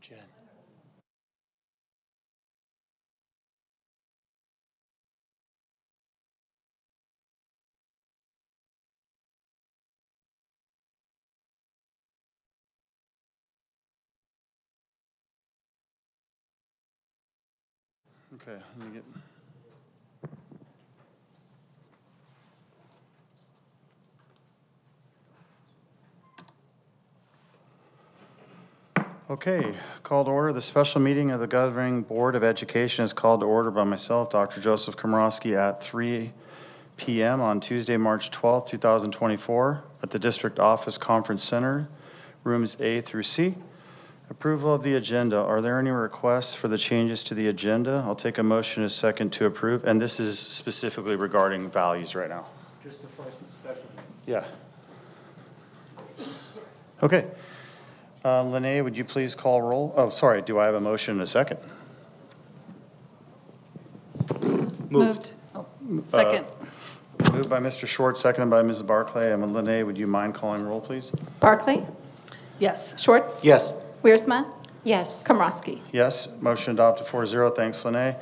Jen. Okay, let me get. Okay, call to order. The special meeting of the Governing Board of Education is called to order by myself, Dr. Joseph Komorowski, at 3 p.m. on Tuesday, March 12th, 2024, at the District Office Conference Center, rooms A through C. Approval of the agenda. Are there any requests for the changes to the agenda? I'll take a motion a second to approve, and this is specifically regarding values right now. Just the first special meeting. Yeah. Okay. Lene, would you please call roll? Oh, sorry. Do I have a motion and a second? Moved. Second. Moved by Mr. Schwartz, seconded by Mrs. Barclay. And Lene, would you mind calling roll, please? Barclay? Yes. Schwartz? Yes. Wiersma? Yes. Komorowski? Yes. Motion adopted 4-0. Thanks, Lene.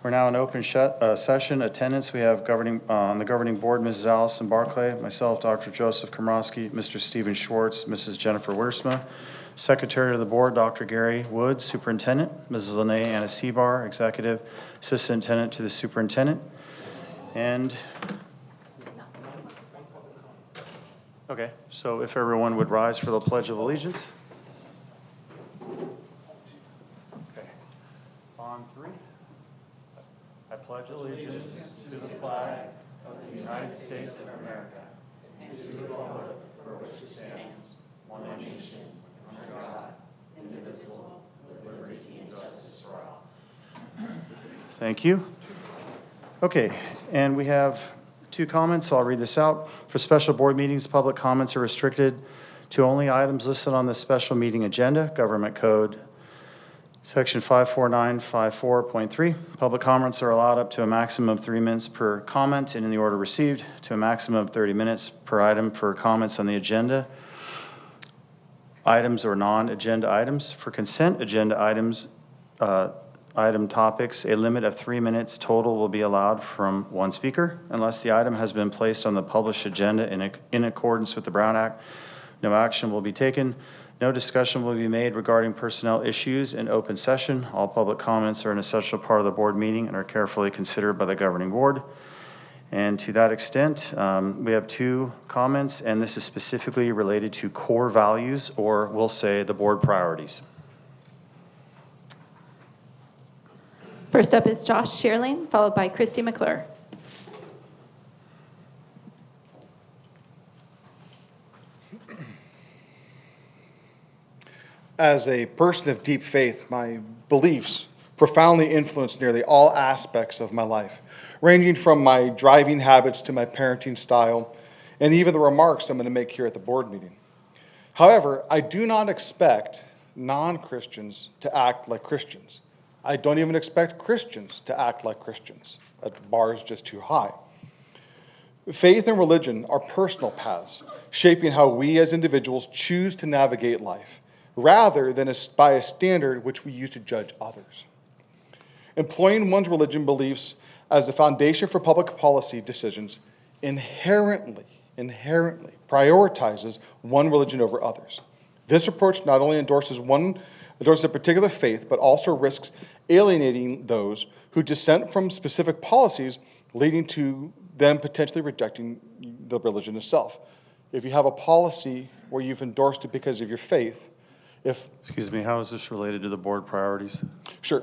We're now in open session. Attendance, we have on the governing board, Mrs. Allison Barclay, myself, Dr. Joseph Komorowski, Mr. Stephen Schwartz, Mrs. Jennifer Wiersma. Secretary of the board, Dr. Gary Woods, Superintendent, Mrs. Lene Anna Seabar, Executive Assistant Intendant to the Superintendent. And, okay, so if everyone would rise for the Pledge of Allegiance. Okay, on three. I pledge allegiance to the flag of the United States of America and to the republic for which it stands, one nation, under God, indivisible, with liberty and justice for all. Thank you. Okay, and we have two comments. I'll read this out. For special board meetings, public comments are restricted to only items listed on the special meeting agenda, Government Code Section 54954.3. Public comments are allowed up to a maximum of 3 minutes per comment and in the order received, to a maximum of 30 minutes per item for comments on the agenda, items or non-agenda items. For consent agenda items, item topics, a limit of 3 minutes total will be allowed from one speaker. Unless the item has been placed on the published agenda in accordance with the Brown Act, no action will be taken. No discussion will be made regarding personnel issues in open session. All public comments are an essential part of the board meeting and are carefully considered by the governing board. And to that extent, we have two comments, and this is specifically related to core values, or we'll say the board priorities. First up is Josh Shearling, followed by Christy McClure. As a person of deep faith, my beliefs profoundly influence nearly all aspects of my life, ranging from my driving habits to my parenting style, and even the remarks I'm going to make here at the board meeting. However, I do not expect non-Christians to act like Christians. I don't even expect Christians to act like Christians. That bar is just too high. Faith and religion are personal paths, shaping how we as individuals choose to navigate life, rather than by a standard which we use to judge others. Employing one's religion beliefs as the foundation for public policy decisions inherently prioritizes one religion over others. This approach not only endorses a particular faith, but also risks alienating those who dissent from specific policies, leading to them potentially rejecting the religion itself. If you have a policy where you've endorsed it because of your faith, Excuse me, how is this related to the board priorities? Sure.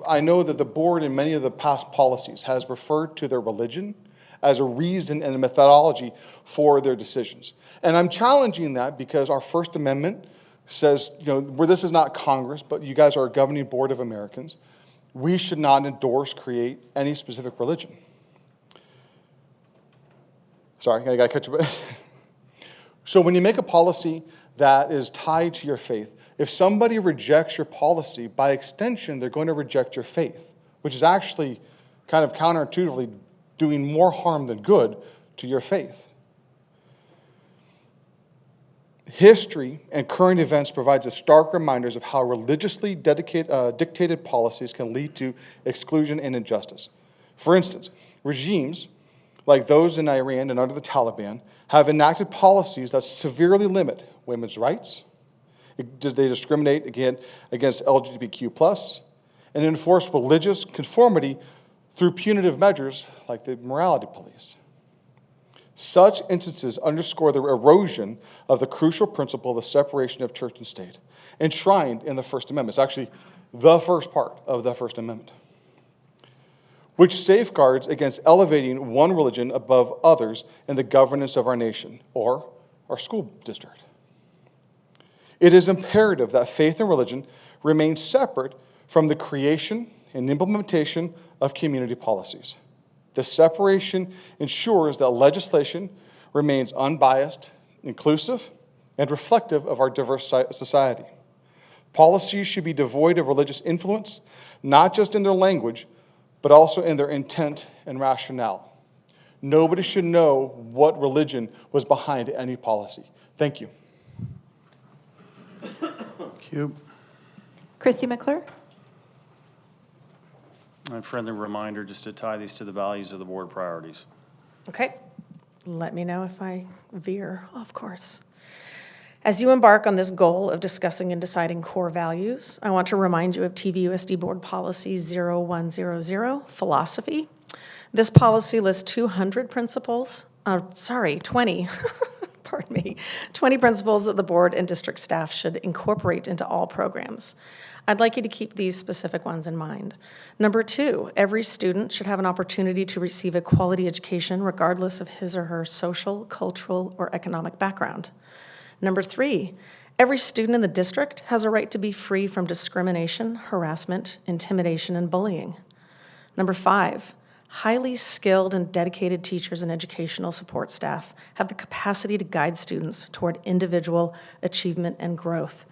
I know that the board in many of the past policies has referred to their religion as a reason and a methodology for their decisions. And I'm challenging that because our First Amendment says, where this is not Congress, but you guys are a governing board of Americans, we should not endorse, create any specific religion. Sorry, I got to catch up. So when you make a policy that is tied to your faith, if somebody rejects your policy, by extension, they're going to reject your faith, which is actually kind of counterintuitively doing more harm than good to your faith. History and current events provides us stark reminders of how religiously dictated policies can lead to exclusion and injustice. For instance, regimes like those in Iran and under the Taliban have enacted policies that severely limit women's rights. They discriminate, again, against LGBTQ+, and enforce religious conformity through punitive measures like the morality police. Such instances underscore the erosion of the crucial principle of the separation of church and state, enshrined in the First Amendment. It's actually the first part of the First Amendment, which safeguards against elevating one religion above others in the governance of our nation or our school district. It is imperative that faith and religion remain separate from the creation and implementation of community policies. The separation ensures that legislation remains unbiased, inclusive, and reflective of our diverse society. Policies should be devoid of religious influence, not just in their language, but also in their intent and rationale. Nobody should know what religion was behind any policy. Thank you. Thank you. Christy McClure. A friendly reminder just to tie these to the values of the board priorities. Okay, let me know if I veer off course. As you embark on this goal of discussing and deciding core values, I want to remind you of TVUSD Board Policy 0100, Philosophy. This policy lists 200 principles, 20, pardon me, 20 principles that the board and district staff should incorporate into all programs. I'd like you to keep these specific ones in mind. Number 2, every student should have an opportunity to receive a quality education regardless of his or her social, cultural, or economic background. Number 3, every student in the district has a right to be free from discrimination, harassment, intimidation, and bullying. Number 5, highly skilled and dedicated teachers and educational support staff have the capacity to guide students toward individual achievement and growth,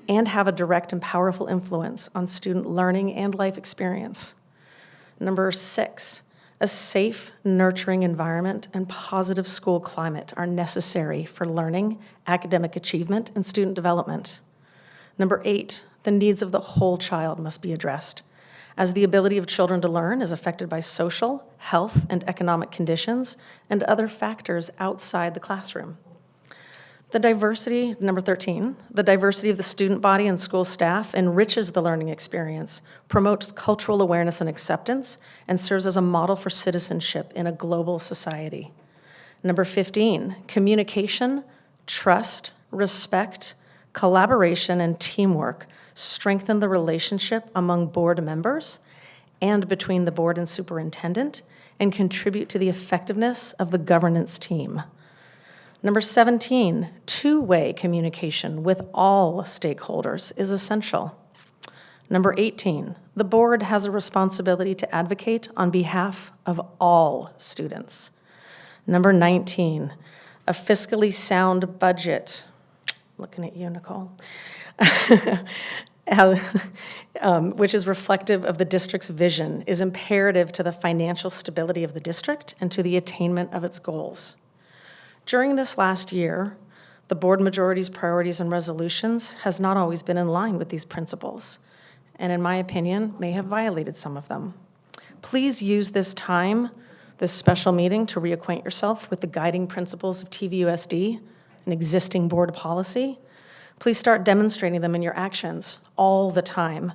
and have a direct and powerful influence on student learning and life experience. Number 6, a safe, nurturing environment and positive school climate are necessary for learning, academic achievement, and student development. Number 8, the needs of the whole child must be addressed, as the ability of children to learn is affected by social, health, and economic conditions and other factors outside the classroom. Number 13, the diversity of the student body and school staff enriches the learning experience, promotes cultural awareness and acceptance, and serves as a model for citizenship in a global society. Number 15, communication, trust, respect, collaboration, and teamwork strengthen the relationship among board members and between the board and superintendent, and contribute to the effectiveness of the governance team. Number 17, two-way communication with all stakeholders is essential. Number 18, the board has a responsibility to advocate on behalf of all students. Number 19, a fiscally sound budget. Looking at you, Nicole. Which is reflective of the district's vision, is imperative to the financial stability of the district and to the attainment of its goals. During this last year, the board majority's priorities and resolutions has not always been in line with these principles, and in my opinion, may have violated some of them. Please use this time, this special meeting, to reacquaint yourself with the guiding principles of TVUSD, an existing board policy. Please start demonstrating them in your actions all the time,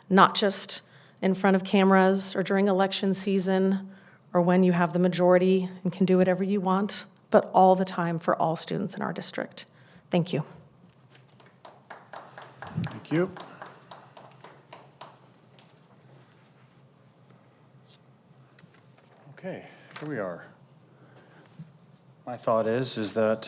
not just in front of cameras or during election season or when you have the majority and can do whatever you want, but all the time for all students in our district. Thank you. Thank you. Okay, here we are. My thought is that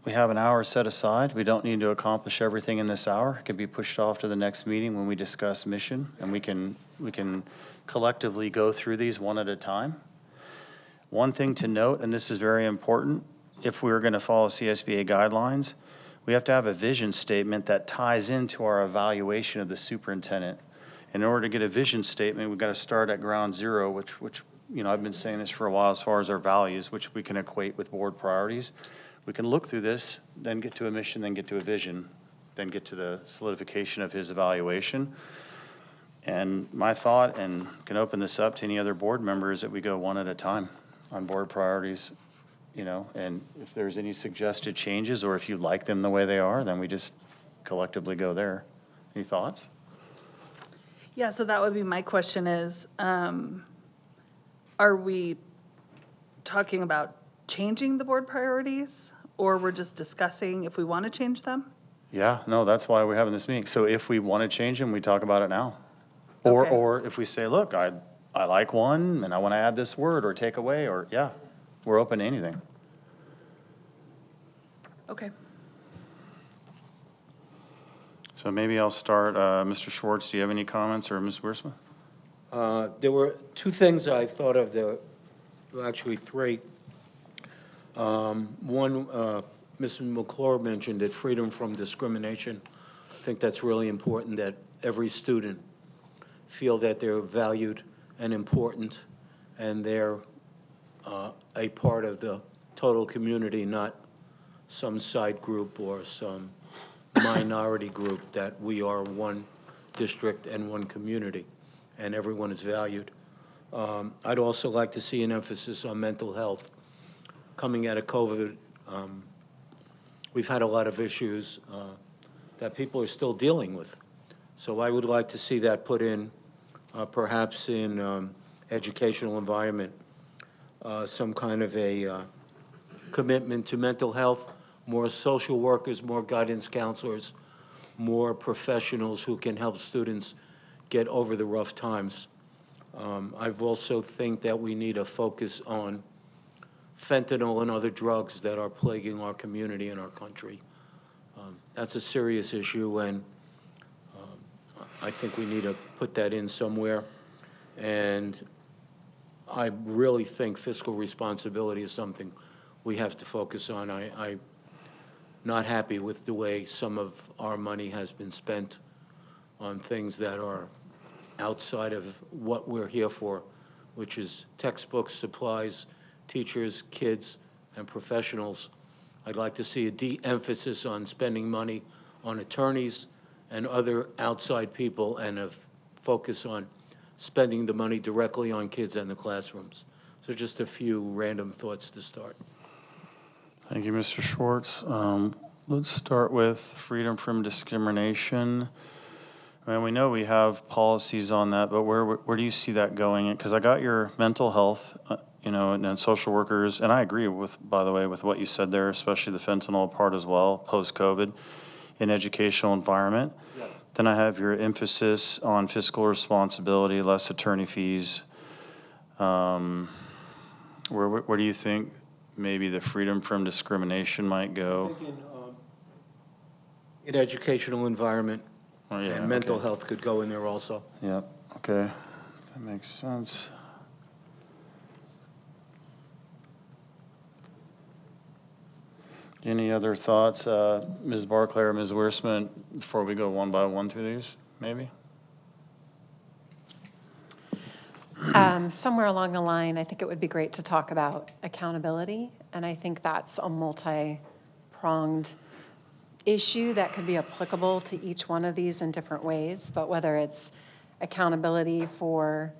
we have an hour set aside. We don't need to accomplish everything in this hour. It can be pushed off to the next meeting when we discuss mission, and we can collectively go through these one at a time. One thing to note, and this is very important, if we were going to follow CSBA guidelines, we have to have a vision statement that ties into our evaluation of the superintendent. In order to get a vision statement, we've got to start at ground zero, which I've been saying this for a while as far as our values, which we can equate with board priorities. We can look through this, then get to a mission, then get to a vision, then get to the solidification of his evaluation. And my thought, and can open this up to any other board members, that we go one at a time on board priorities, and if there's any suggested changes, or if you like them the way they are, then we just collectively go there. Any thoughts? Yeah, so that would be my question is, are we talking about changing the board priorities, or we're just discussing if we want to change them? Yeah, no, that's why we're having this meeting. So if we want to change them, we talk about it now. Okay. Or if we say, look, I like one and I want to add this word or take away, or yeah, we're open to anything. Okay. So maybe I'll start, Mr. Schwartz, do you have any comments, or Ms. Wiersma? There were two things I thought of, actually three. One, Mrs. McClure mentioned it, freedom from discrimination. I think that's really important, that every student feel that they're valued and important, and they're a part of the total community, not some side group or some minority group, that we are one district and one community, and everyone is valued. I'd also like to see an emphasis on mental health. Coming out of COVID, we've had a lot of issues that people are still dealing with. So I would like to see that put in, perhaps in educational environment, some kind of a commitment to mental health, more social workers, more guidance counselors, more professionals who can help students get over the rough times. I've also think that we need a focus on fentanyl and other drugs that are plaguing our community and our country. That's a serious issue, and I think we need to put that in somewhere. And I really think fiscal responsibility is something we have to focus on. I'm not happy with the way some of our money has been spent on things that are outside of what we're here for, which is textbooks, supplies, teachers, kids, and professionals. I'd like to see a de-emphasis on spending money on attorneys and other outside people, and a focus on spending the money directly on kids and the classrooms. So just a few random thoughts to start. Thank you, Mr. Schwartz. Let's start with freedom from discrimination. I mean, we know we have policies on that, but where do you see that going? Because I got your mental health, and social workers, and I agree with, by the way, with what you said there, especially the fentanyl part as well, post-COVID, in educational environment. Yes. Then I have your emphasis on fiscal responsibility, less attorney fees. Where do you think maybe the freedom from discrimination might go? In educational environment, Oh, yeah, and mental okay. health could go in there also. Yep, okay, that makes sense. Any other thoughts, Ms. Barclay or Ms. Wiersma, before we go one by one through these, maybe? Somewhere along the line, I think it would be great to talk about accountability, and I think that's a multi-pronged issue that could be applicable to each one of these in different ways, but whether it's accountability for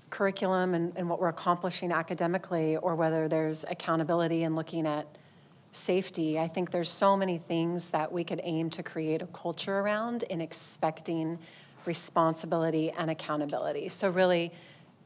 curriculum and what we're accomplishing academically, or whether there's accountability in looking at safety, I think there's so many things that we could aim to create a culture around in expecting responsibility and accountability. So really,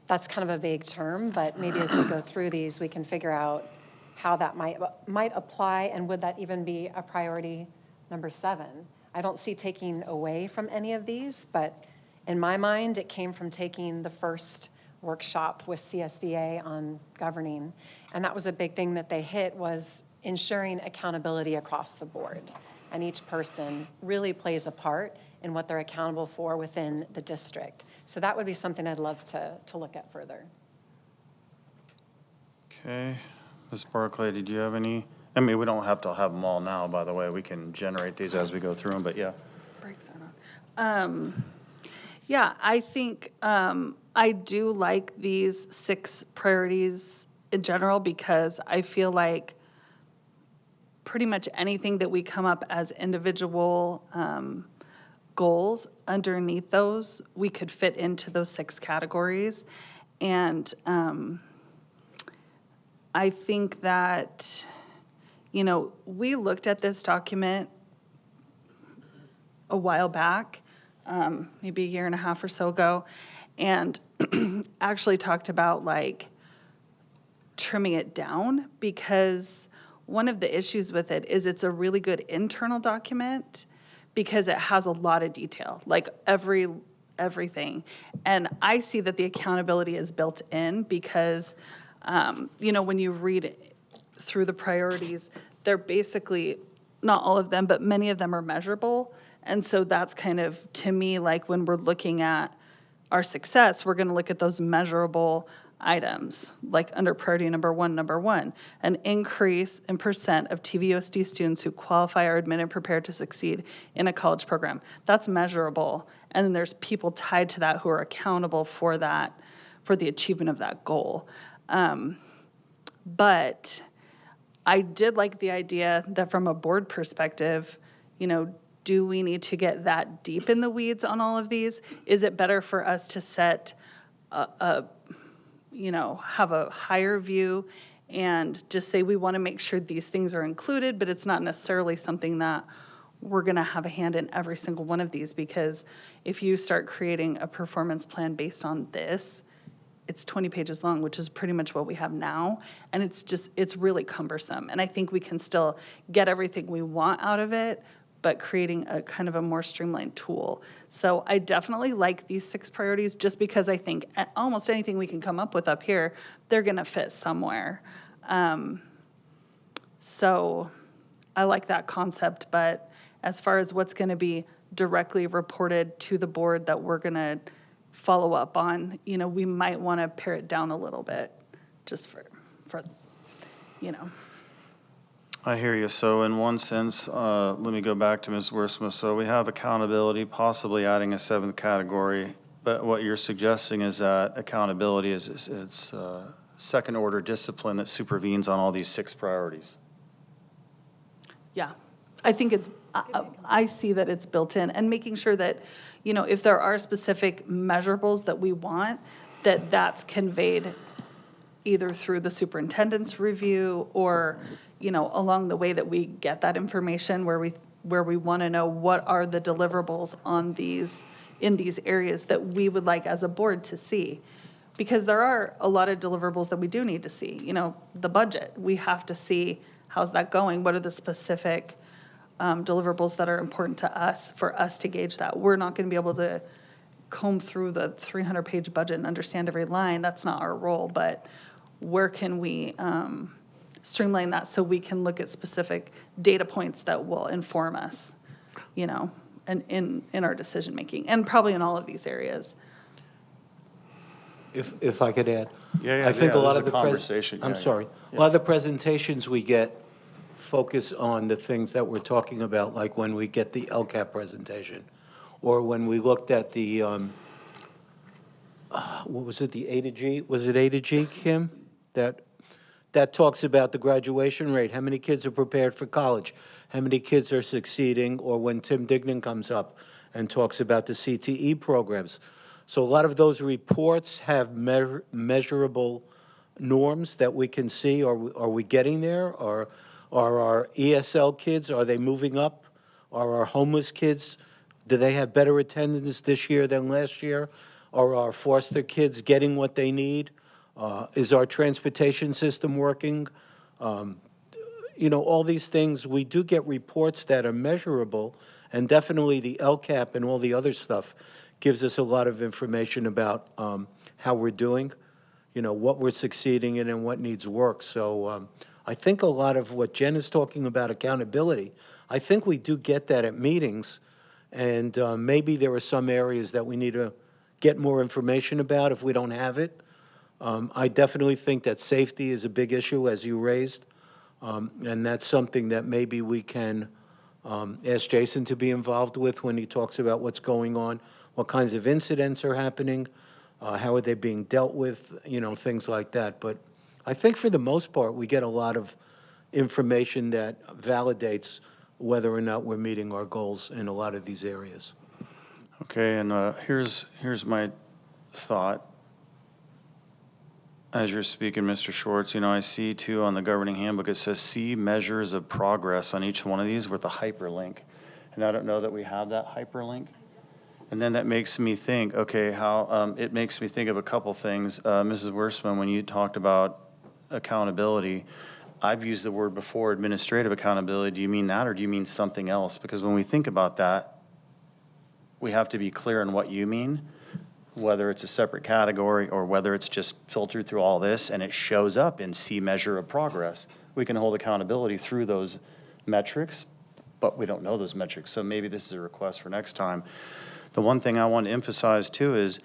that's kind of a vague term, but maybe as we go through these, we can figure out how that might apply, and would that even be a priority number 7? I don't see taking away from any of these, but in my mind, it came from taking the first workshop with CSBA on governing, and that was a big thing that they hit, was ensuring accountability across the board. And each person really plays a part in what they're accountable for within the district. So that would be something I'd love to look at further. Okay. Ms. Barclay, did you have any? I mean, we don't have to have them all now, by the way. We can generate these as we go through them, but yeah. Breaks are on. Yeah, I think I do like these 6 priorities in general because I feel like pretty much anything that we come up as individual goals underneath those, we could fit into those 6 categories. And I think that, you know, we looked at this document a while back, maybe a year and a half or so ago, and actually talked about like trimming it down, because one of the issues with it is it's a really good internal document because it has a lot of detail, like everything. And I see that the accountability is built in because, you know, when you read through the priorities, they're basically, not all of them, but many of them are measurable. And so that's kind of, to me, like when we're looking at our success, we're going to look at those measurable items, like under priority number one, an increase in percent of TVUSD students who qualify are admitted and prepared to succeed in a college program. That's measurable. And then there's people tied to that who are accountable for that, for the achievement of that goal. But I did like the idea that from a board perspective, you know, do we need to get that deep in the weeds on all of these? Is it better for us to set you know, have a higher view and just say we want to make sure these things are included, but it's not necessarily something that we're going to have a hand in every single one of these? Because if you start creating a performance plan based on this, it's 20 pages long, which is pretty much what we have now. And it's really cumbersome. And I think we can still get everything we want out of it, but creating a kind of a more streamlined tool. So I definitely like these 6 priorities just because I think almost anything we can come up with up here, they're gonna fit somewhere. So I like that concept, but as far as what's gonna be directly reported to the board that we're gonna follow up on, you know, we might wanna pare it down a little bit just for you know. I hear you. So in one sense, let me go back to Ms. Worsma. So we have accountability, possibly adding a 7th category, but what you're suggesting is that accountability is second order discipline that supervenes on all these 6 priorities. Yeah, I think it's, I see that it's built in, and making sure that, you know, if there are specific measurables that we want, that's conveyed either through the superintendent's review or, you know, along the way that we get that information where we want to know what are the deliverables on these, in these areas that we would like as a board to see. Because there are a lot of deliverables that we do need to see. You know, the budget, we have to see how's that going, what are the specific deliverables that are important to us for us to gauge that. We're not going to be able to comb through the 300-page budget and understand every line. That's not our role, but where can we streamline that so we can look at specific data points that will inform us, you know, and in our decision making, and probably in all of these areas. If I could add. Yeah, I think a lot of the conversation. I'm sorry. A lot of the presentations we get focus on the things that we're talking about, like when we get the LCAP presentation, or when we looked at the, what was it, the A to G? Was it A to G, Kim? That talks about the graduation rate, how many kids are prepared for college, how many kids are succeeding, or when Tim Dignan comes up and talks about the CTE programs. So a lot of those reports have measurable norms that we can see. Are we getting there? Are our ESL kids, are they moving up? Are our homeless kids, do they have better attendance this year than last year? Are our foster kids getting what they need? Is our transportation system working? You know, all these things, we do get reports that are measurable, and definitely the LCAP and all the other stuff gives us a lot of information about how we're doing, you know, what we're succeeding in and what needs work. So I think a lot of what Jen is talking about, accountability, I think we do get that at meetings, and maybe there are some areas that we need to get more information about if we don't have it. I definitely think that safety is a big issue, as you raised, and that's something that maybe we can ask Jason to be involved with when he talks about what's going on, what kinds of incidents are happening, how are they being dealt with, things like that. But I think for the most part, we get a lot of information that validates whether or not we're meeting our goals in a lot of these areas. Okay, and here's my thought. As you're speaking, Mr. Schwartz, I see too on the governing handbook, it says see measures of progress on each one of these with a hyperlink. And I don't know that we have that hyperlink. And then that makes me think, okay, it makes me think of a couple things. Mrs. Wursman, when you talked about accountability, I've used the word before, administrative accountability. Do you mean that, or do you mean something else? Because when we think about that, we have to be clear on what you mean, whether it's a separate category or whether it's just filtered through all this and it shows up in C measure of progress. We can hold accountability through those metrics, but we don't know those metrics. So maybe this is a request for next time. The one thing I want to emphasize too is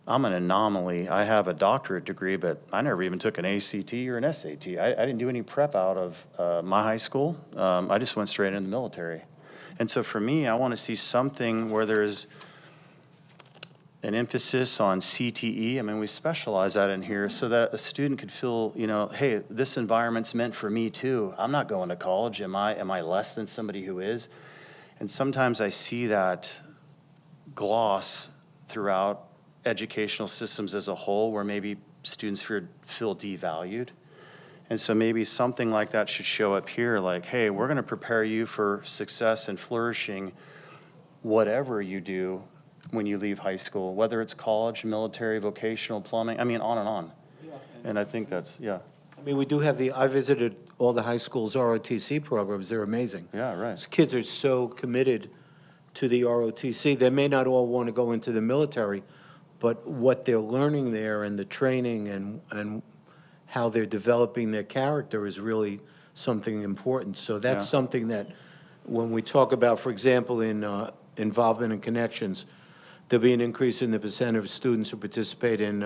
I'm an anomaly. I have a doctorate degree, but I never even took an ACT or an SAT. I didn't do any prep out of my high school. I just went straight into the military. And so for me, I want to see something where there's an emphasis on CTE. I mean, we specialize that in here so that a student could feel, hey, this environment's meant for me too. I'm not going to college. Am I less than somebody who is? And sometimes I see that gloss throughout educational systems as a whole where maybe students feel devalued. And so maybe something like that should show up here, like, hey, we're going to prepare you for success and flourishing whatever you do when you leave high school, whether it's college, military, vocational, plumbing, I mean, on and on. Yeah. And I think that's, yeah. I mean, we do have I visited all the high schools' ROTC programs. They're amazing. Yeah, right. These kids are so committed to the ROTC. They may not all want to go into the military, but what they're learning there and the training and how they're developing their character is really something important. So that's something that when we talk about, for example, in involvement and connections, there'll be an increase in the percent of students who participate in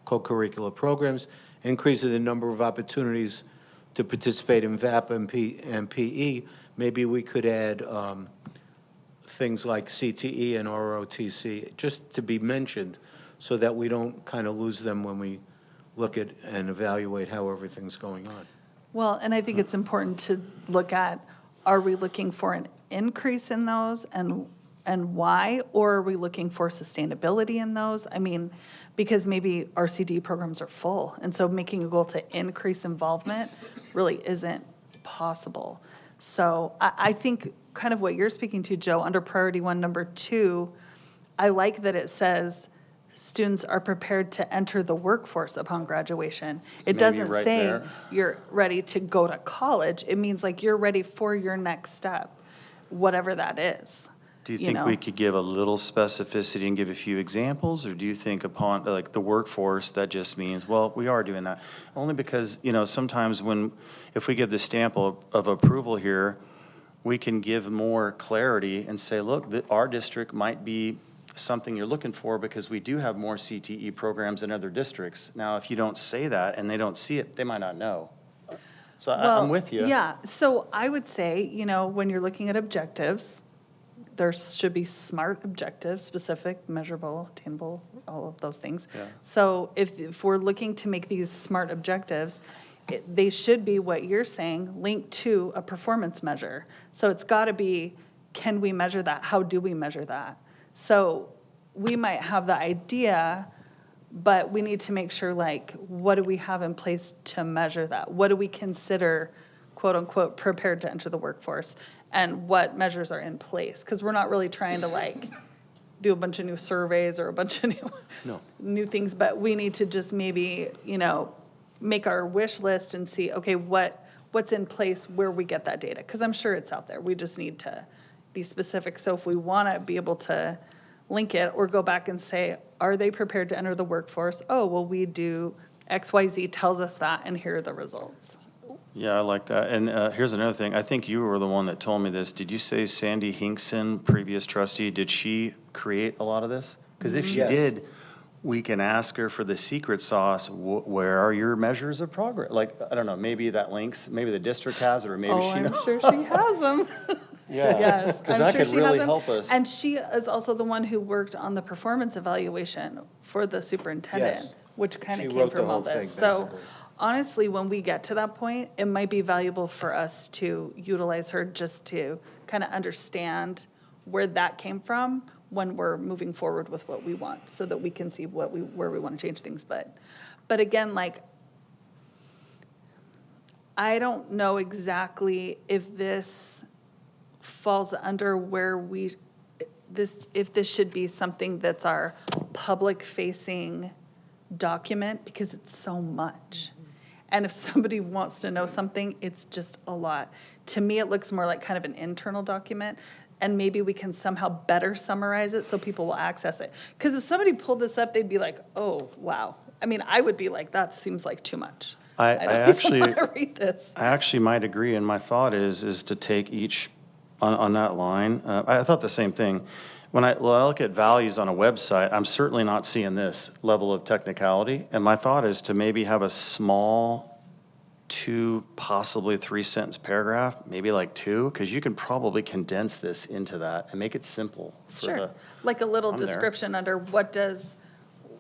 co-curricular programs, increase in the number of opportunities to participate in VAP and PE. Maybe we could add things like CTE and ROTC, just to be mentioned, so that we don't kind of lose them when we look at and evaluate how everything's going on. Well, and I think it's important to look at, are we looking for an increase in those and why, or are we looking for sustainability in those? I mean, because maybe our CD programs are full, and so making a goal to increase involvement really isn't possible. So I think kind of what you're speaking to, Joe, under priority 1, number 2, I like that it says students are prepared to enter the workforce upon graduation. It Maybe doesn't right say there. you're ready to go to college. It means like you're ready for your next step, whatever that is. Do you think we could give a little specificity and give a few examples, or do you think upon like the workforce that just means, well, we are doing that? Only because, sometimes if we give the stamp of approval here, we can give more clarity and say, look, our district might be something you're looking for because we do have more CTE programs in other districts. Now, if you don't say that and they don't see it, they might not know. So I'm with you. Yeah, so I would say, when you're looking at objectives, there should be SMART objectives, specific, measurable, attainable, all of those things. Yeah. So if we're looking to make these SMART objectives, they should be what you're saying, linked to a performance measure. So it's got to be, can we measure that? How do we measure that? So we might have the idea, but we need to make sure, like, what do we have in place to measure that? What do we consider, quote unquote, prepared to enter the workforce? And what measures are in place? Because we're not really trying to do a bunch of new surveys or a bunch of new things, but we need to just maybe, make our wish list and see, okay, what's in place where we get that data? Because I'm sure it's out there. We just need to be specific. So if we want to be able to link it or go back and say, are they prepared to enter the workforce? Oh, well, we do XYZ tells us that, and here are the results. Yeah, I like that. And here's another thing. I think you were the one that told me this. Did you say Sandy Hinkson, previous trustee, did she create a lot of this? Because if she Yes. did, we can ask her for the secret sauce. Where are your measures of progress? Like, I don't know, maybe that links, maybe the district has it, or maybe Oh, she I'm knows. sure she has them. Yeah. Yes, Because I'm that sure could she really has them. help us. And she is also the one who worked on the performance evaluation for the superintendent, Yes. which kind She of wrote came the from all whole thing, this. So basically. honestly, when we get to that point, it might be valuable for us to utilize her just to kind of understand where that came from when we're moving forward with what we want, so that we can see where we want to change things. But again, like, I don't know exactly if this falls under where if this should be something that's our public-facing document, because it's so much. And if somebody wants to know something, it's just a lot. To me, it looks more like kind of an internal document, and maybe we can somehow better summarize it so people will access it. Because if somebody pulled this up, they'd be like, oh, wow. I mean, I would be like, that seems like too much. I don't actually- even want to read this. I actually might agree, and my thought is to take each, on that line, I thought the same thing. When I look at values on a website, I'm certainly not seeing this level of technicality, and my thought is to maybe have a small 2, possibly 3-sentence paragraph, maybe like 2, because you can probably condense this into that and make it simple for Sure, the. like a little I'm there. description under what does,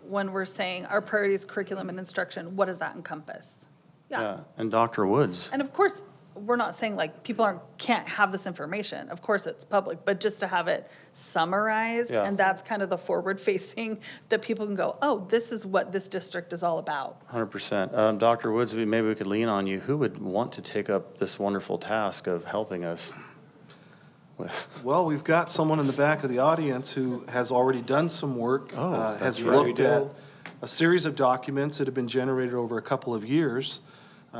when we're saying our priorities, curriculum and instruction, what does that encompass? Yeah, and Dr. Woods. And of course, we're not saying like people can't have this information. Of course, it's public, but just to have it summarized, Yeah. and that's kind of the forward facing, that people can go, oh, this is what this district is all about. 100%. Dr. Woods, maybe we could lean on you. Who would want to take up this wonderful task of helping us? Well, we've got someone in the back of the audience who has already done some work. Oh, Has that's right. looked at a series of documents that have been generated over a couple of years.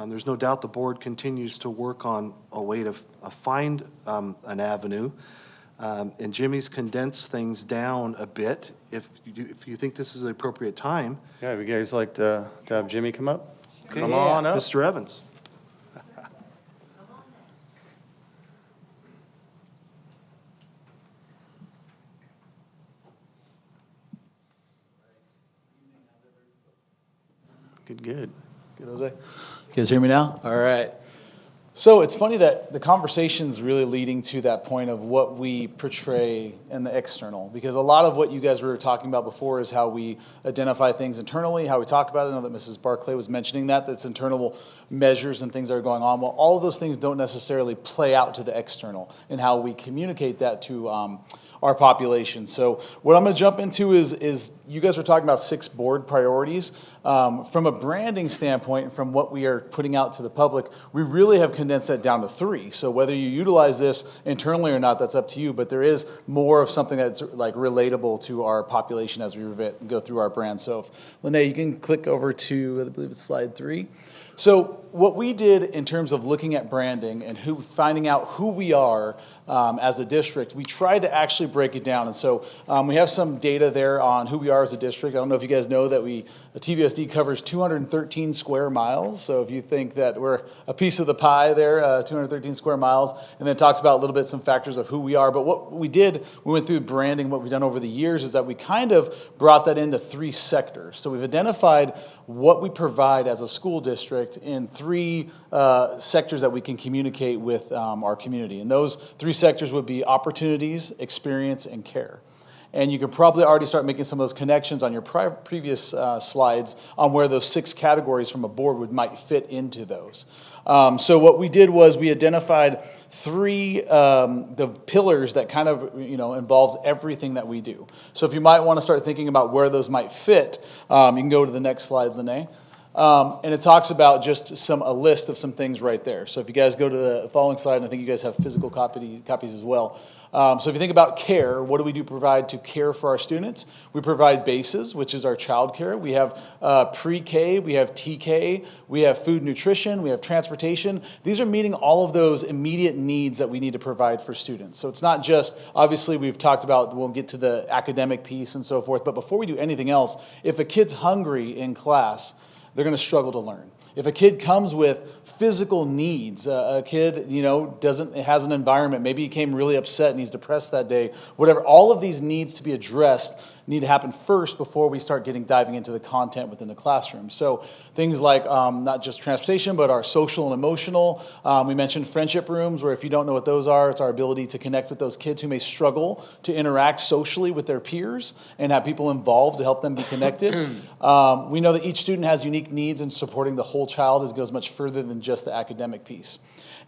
There's no doubt the board continues to work on a way to find an avenue. And Jimmy's condensed things down a bit. If you think this is the appropriate time. Yeah, would you guys like to have Jimmy come up? Okay. Come on up. Mr. Evans. Good, good. Good, Jose. You guys hear me now? All right. So it's funny that the conversation's really leading to that point of what we portray in the external, because a lot of what you guys were talking about before is how we identify things internally, how we talk about it. I know that Mrs. Barclay was mentioning that's internal measures and things that are going on. Well, all of those things don't necessarily play out to the external and how we communicate that to our population. So what I'm going to jump into is you guys were talking about 6 board priorities. From a branding standpoint and from what we are putting out to the public, we really have condensed that down to 3. So whether you utilize this internally or not, that's up to you, but there is more of something that's like relatable to our population as we go through our brand. So if, Lene, you can click over to, I believe it's slide 3. So what we did in terms of looking at branding and finding out who we are as a district, we tried to actually break it down. And so we have some data there on who we are as a district. I don't know if you guys know that TVUSD covers 213 square miles. So if you think that we're a piece of the pie there, 213 square miles, and then it talks about a little bit some factors of who we are. But what we did, we went through branding, what we've done over the years is that we kind of brought that into 3 sectors. So we've identified what we provide as a school district in 3 sectors that we can communicate with our community. And those 3 sectors would be opportunities, experience, and care. And you can probably already start making some of those connections on your previous slides on where those 6 categories from a board might fit into those. So what we did was we identified 3 the pillars that kind of involves everything that we do. So if you might want to start thinking about where those might fit, you can go to the next slide, Lene. And it talks about just a list of some things right there. So if you guys go to the following slide, and I think you guys have physical copies as well. So if you think about care, what do we provide to care for our students? We provide BASES, which is our child care. We have pre-K, we have TK, we have food nutrition, we have transportation. These are meeting all of those immediate needs that we need to provide for students. So it's not just, obviously we've talked about, we'll get to the academic piece and so forth, but before we do anything else, if a kid's hungry in class, they're going to struggle to learn. If a kid comes with physical needs, a kid, has an environment, maybe he came really upset and he's depressed that day, whatever, all of these needs to be addressed need to happen first before we start diving into the content within the classroom. So things like not just transportation, but our social and emotional. We mentioned friendship rooms, where if you don't know what those are, it's our ability to connect with those kids who may struggle to interact socially with their peers and have people involved to help them be connected. We know that each student has unique needs, and supporting the whole child goes much further than just the academic piece.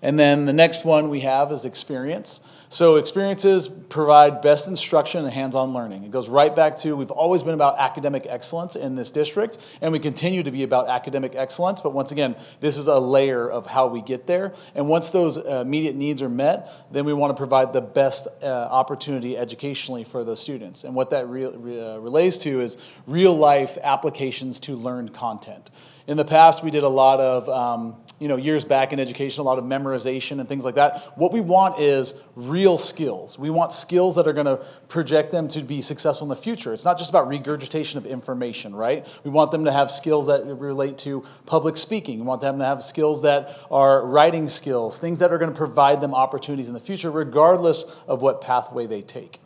And then the next one we have is experience. So experiences provide best instruction and hands-on learning. It goes right back to, we've always been about academic excellence in this district, and we continue to be about academic excellence, but once again, this is a layer of how we get there. And once those immediate needs are met, then we want to provide the best opportunity educationally for those students. And what that relates to is real-life applications to learn content. In the past, we did a lot of, years back in education, a lot of memorization and things like that. What we want is real skills. We want skills that are going to project them to be successful in the future. It's not just about regurgitation of information, right? We want them to have skills that relate to public speaking. We want them to have skills that are writing skills, things that are going to provide them opportunities in the future, regardless of what pathway they take.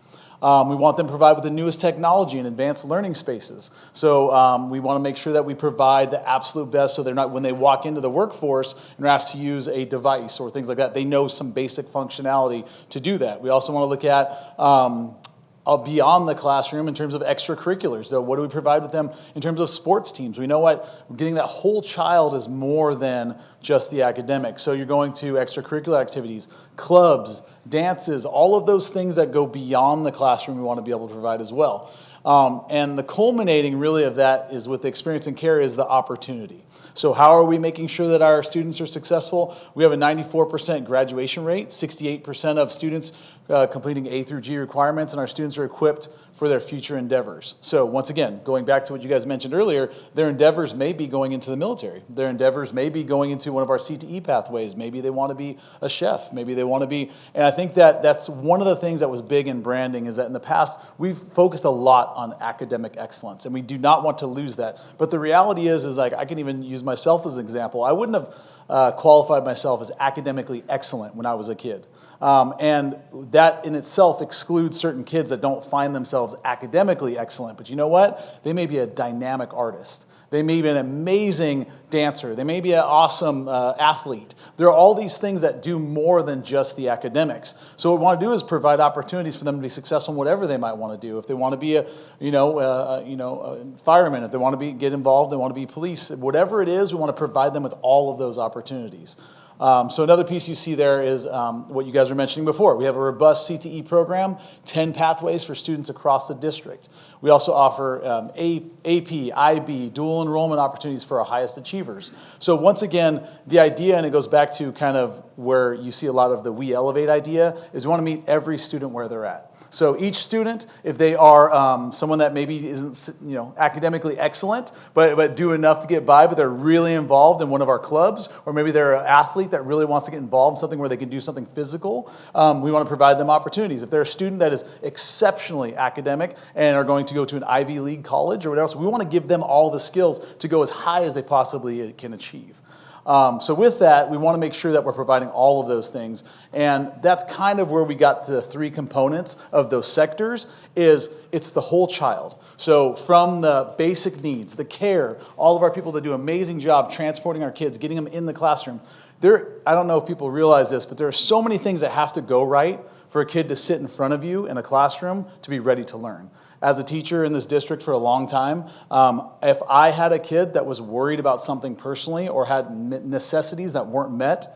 We want them to provide with the newest technology and advanced learning spaces. So we want to make sure that we provide the absolute best, so they're not, when they walk into the workforce and are asked to use a device or things like that, they know some basic functionality to do that. We also want to look at beyond the classroom in terms of extracurriculars. So what do we provide with them in terms of sports teams? We know what getting that whole child is more than just the academics. So you're going to extracurricular activities, clubs, dances, all of those things that go beyond the classroom we want to be able to provide as well. And the culminating really of that is with the experience and care is the opportunity. So how are we making sure that our students are successful? We have a 94% graduation rate, 68% of students completing A through G requirements, and our students are equipped for their future endeavors. So once again, going back to what you guys mentioned earlier, their endeavors may be going into the military. Their endeavors may be going into one of our CTE pathways. Maybe they want to be a chef. Maybe they want to be, and I think that that's one of the things that was big in branding, is that in the past, we've focused a lot on academic excellence, and we do not want to lose that. But the reality is like, I can even use myself as an example. I wouldn't have qualified myself as academically excellent when I was a kid. And that in itself excludes certain kids that don't find themselves academically excellent. But you know what? They may be a dynamic artist. They may be an amazing dancer. They may be an awesome athlete. There are all these things that do more than just the academics. So what we want to do is provide opportunities for them to be successful in whatever they might want to do. If they want to be a fireman, if they want to get involved, they want to be police, whatever it is, we want to provide them with all of those opportunities. So another piece you see there is what you guys were mentioning before. We have a robust CTE program, 10 pathways for students across the district. We also offer AP, IB, dual enrollment opportunities for our highest achievers. So once again, the idea, and it goes back to kind of where you see a lot of the We Elevate idea, is we want to meet every student where they're at. So each student, if they are someone that maybe isn't academically excellent, but do enough to get by, but they're really involved in one of our clubs, or maybe they're an athlete that really wants to get involved in something where they can do something physical, we want to provide them opportunities. If they're a student that is exceptionally academic and are going to go to an Ivy League college or whatever else, we want to give them all the skills to go as high as they possibly can achieve. So with that, we want to make sure that we're providing all of those things. And that's kind of where we got to the three components of those sectors, is it's the whole child. So from the basic needs, the care, all of our people that do an amazing job transporting our kids, getting them in the classroom. I don't know if people realize this, but there are so many things that have to go right for a kid to sit in front of you in a classroom to be ready to learn. As a teacher in this district for a long time, if I had a kid that was worried about something personally or had necessities that weren't met,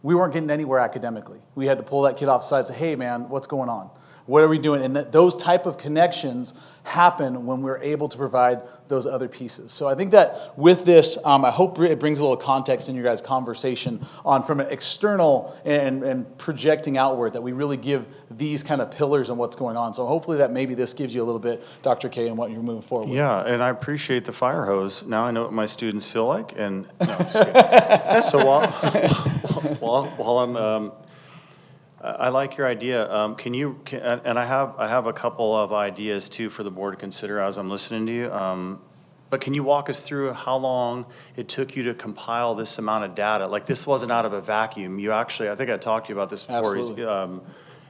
we weren't getting anywhere academically. We had to pull that kid off the side and say, hey man, what's going on? What are we doing? And those type of connections happen when we're able to provide those other pieces. So I think that with this, I hope it brings a little context in your guys' conversation on from an external and projecting outward, that we really give these kind of pillars on what's going on. So hopefully that maybe this gives you a little bit, Dr. K, and what you're moving forward with. Yeah, and I appreciate the fire hose. Now I know what my students feel like. And no, I'm just kidding. So while I'm I like your idea. And I have a couple of ideas too for the board to consider as I'm listening to you. But can you walk us through how long it took you to compile this amount of data? Like, this wasn't out of a vacuum. You actually, I think I talked to you about this before. Absolutely.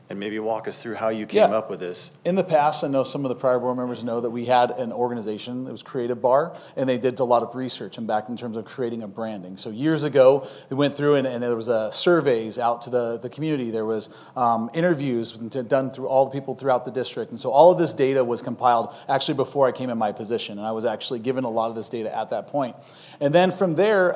And maybe walk us through how you came up with this. In the past, I know some of the prior board members know that we had an organization, it was Creative Bar, and they did a lot of research and back in terms of creating a branding. So years ago, they went through and there was surveys out to the community. There was interviews done through all the people throughout the district. And so all of this data was compiled actually before I came in my position. And I was actually given a lot of this data at that point. And then from there,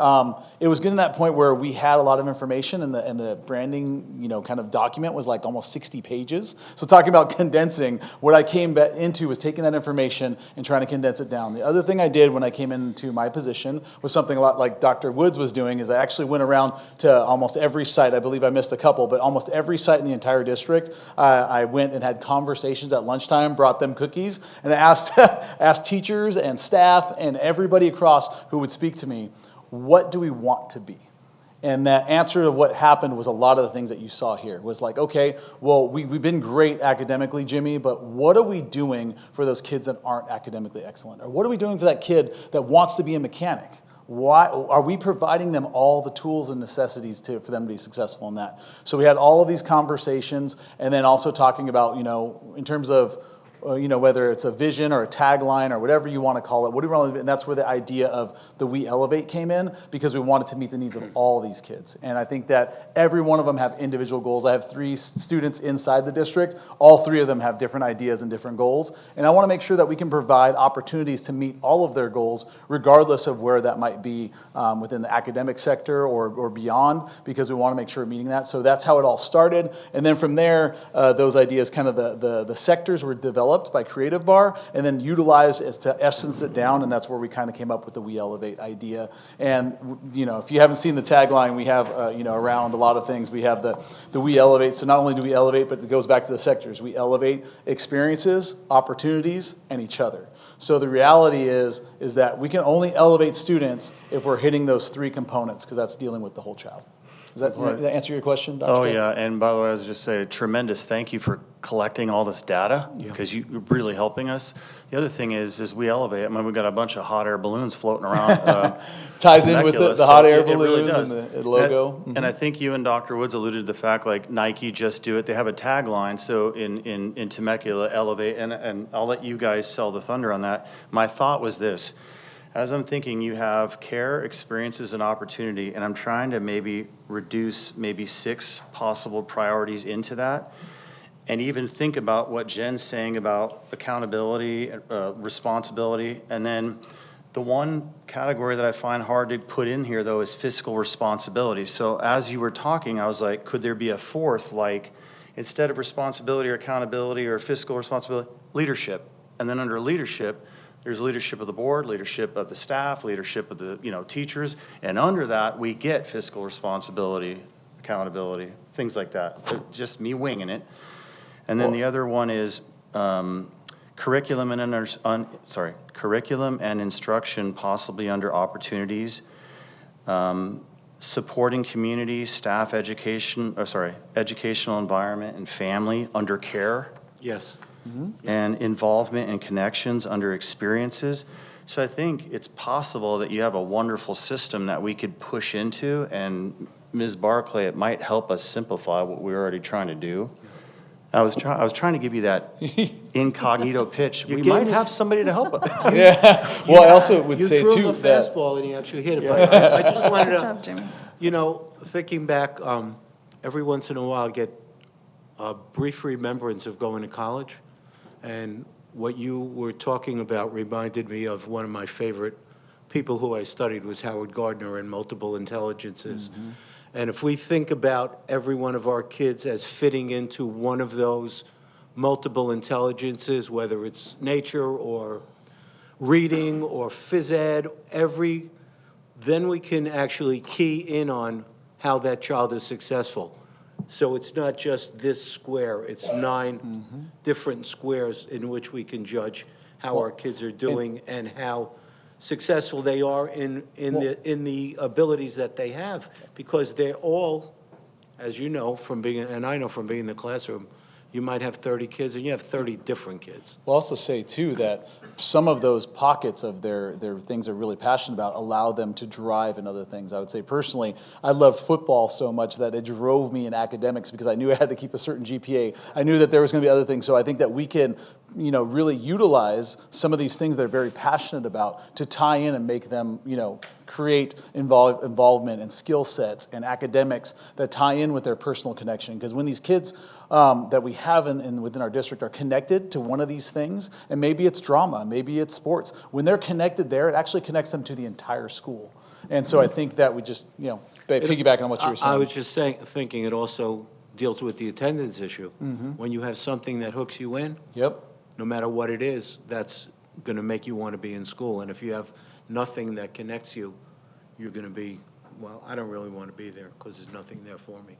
it was getting to that point where we had a lot of information and the branding, kind of document was like almost 60 pages. So talking about condensing, what I came into was taking that information and trying to condense it down. The other thing I did when I came into my position was something a lot like Dr. Woods was doing, is I actually went around to almost every site. I believe I missed a couple, but almost every site in the entire district. I went and had conversations at lunchtime, brought them cookies, and I asked teachers and staff and everybody across who would speak to me, what do we want to be? And that answer of what happened was a lot of the things that you saw here. Was like, okay, well, we've been great academically, Jimmy, but what are we doing for those kids that aren't academically excellent? Or what are we doing for that kid that wants to be a mechanic? Why are we providing them all the tools and necessities for them to be successful in that? So we had all of these conversations, and then also talking about, in terms of, whether it's a vision or a tagline or whatever you want to call it, what do we want to do? And that's where the idea of the We Elevate came in, because we wanted to meet the needs of all these kids. And I think that every one of them have individual goals. I have 3 students inside the district. All 3 of them have different ideas and different goals. And I want to make sure that we can provide opportunities to meet all of their goals, regardless of where that might be within the academic sector or beyond, because we want to make sure we're meeting that. So that's how it all started. And then from there, those ideas, kind of the sectors were developed by Creative Bar and then utilized as to essence it down, and that's where we kind of came up with the We Elevate idea. And if you haven't seen the tagline, we have around a lot of things. We have the We Elevate. So not only do we elevate, but it goes back to the sectors. We elevate experiences, opportunities, and each other. So the reality is that we can only elevate students if we're hitting those 3 components, because that's dealing with the whole child. Does that answer your question, Dr. Oh, yeah. And by the way, I was just saying, tremendous thank you for collecting all this data, because you're really helping us. The other thing is We Elevate. I mean, we've got a bunch of hot air balloons floating around. Ties in with the hot air balloons really and the logo. And I think you and Dr. Woods alluded to the fact, like Nike, just do it. They have a tagline. So in Temecula, Elevate, and I'll let you guys sell the thunder on that. My thought was this. As I'm thinking, you have care, experiences, and opportunity, and I'm trying to maybe reduce 6 possible priorities into that, and even think about what Jen's saying about accountability, responsibility, and then the one category that I find hard to put in here, though, is fiscal responsibility. So as you were talking, I was like, could there be a 4th, like, instead of responsibility or accountability or fiscal responsibility, leadership, and then under leadership, there's leadership of the board, leadership of the staff, leadership of the teachers, and under that we get fiscal responsibility, accountability, things like that. Just me winging it. And then the other one is curriculum and instruction, possibly under opportunities, supporting community, staff education, educational environment and family under care. Yes. And involvement and connections under experiences. So I think it's possible that you have a wonderful system that we could push into, and Ms. Barclay, it might help us simplify what we're already trying to do. I was trying to give you that incognito pitch. We might have somebody to help us. Yeah. Well, I also would say, You too, threw him a that fastball and he actually hit it. But I just wanted Good to, job, Jimmy. thinking back, every once in a while I get a brief remembrance of going to college. And what you were talking about reminded me of one of my favorite people who I studied was Howard Gardner and Multiple Intelligences. And if we think about every one of our kids as fitting into one of those multiple intelligences, whether it's nature or reading or phys ed, then we can actually key in on how that child is successful. So it's not just this square, it's 9 different squares in which we can judge how our kids are doing and how successful they are in the abilities that they have, because they're all, as you know from being, and I know from being in the classroom, you might have 30 kids and you have 30 different kids. We'll also say, too, that some of those pockets of their things they're really passionate about allow them to drive in other things. I would say personally, I loved football so much that it drove me in academics because I knew I had to keep a certain GPA. I knew that there was going to be other things. So I think that we can, really utilize some of these things they're very passionate about to tie in and make them, create involvement and skill sets and academics that tie in with their personal connection. Because when these kids that we have within our district are connected to one of these things, and maybe it's drama, maybe it's sports, when they're connected there, it actually connects them to the entire school. And so I think that we just, piggybacking on what you were saying. I was just thinking it also deals with the attendance issue. When you have something that hooks you in, Yep. no matter what it is, that's going to make you want to be in school. And if you have nothing that connects you, you're going to be, well, I don't really want to be there because there's nothing there for me.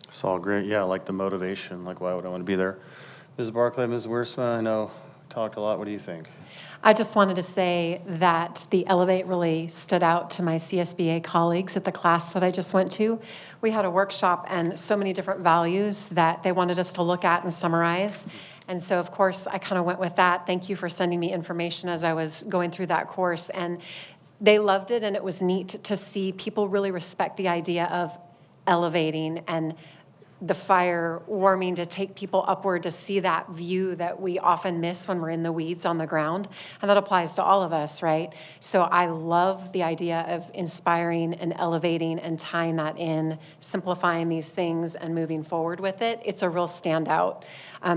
It's all great. Yeah, like the motivation, like why would I want to be there? Ms. Barclay, Ms. Wiersma, I know we talked a lot. What do you think? I just wanted to say that the Elevate really stood out to my CSBA colleagues at the class that I just went to. We had a workshop and so many different values that they wanted us to look at and summarize. And so, of course, I kind of went with that. Thank you for sending me information as I was going through that course. And they loved it, and it was neat to see people really respect the idea of elevating and the fire warming to take people upward to see that view that we often miss when we're in the weeds on the ground. And that applies to all of us, right? So I love the idea of inspiring and elevating and tying that in, simplifying these things and moving forward with it. It's a real standout.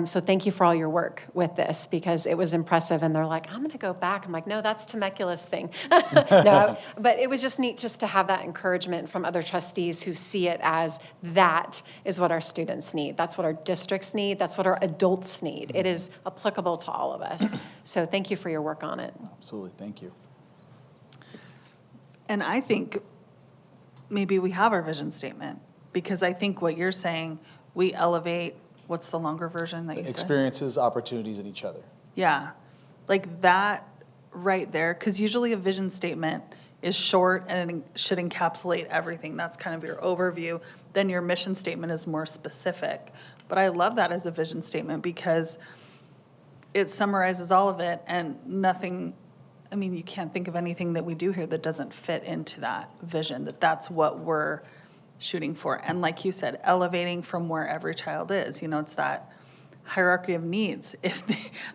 So thank you for all your work with this because it was impressive. And they're like, I'm going to go back. I'm like, no, that's Temecula's thing. No, but it was just neat just to have that encouragement from other trustees who see it as that is what our students need. That's what our districts need. That's what our adults need. It is applicable to all of us. So thank you for your work on it. Absolutely. Thank you. And I think maybe we have our vision statement because I think what you're saying, we elevate, what's the longer version that you said? Experiences, opportunities, and each other. Yeah, like that right there, because usually a vision statement is short and it should encapsulate everything. That's kind of your overview. Then your mission statement is more specific. But I love that as a vision statement because it summarizes all of it and nothing, I mean, you can't think of anything that we do here that doesn't fit into that vision, that's what we're shooting for. And like you said, elevating from where every child is. It's that hierarchy of needs. If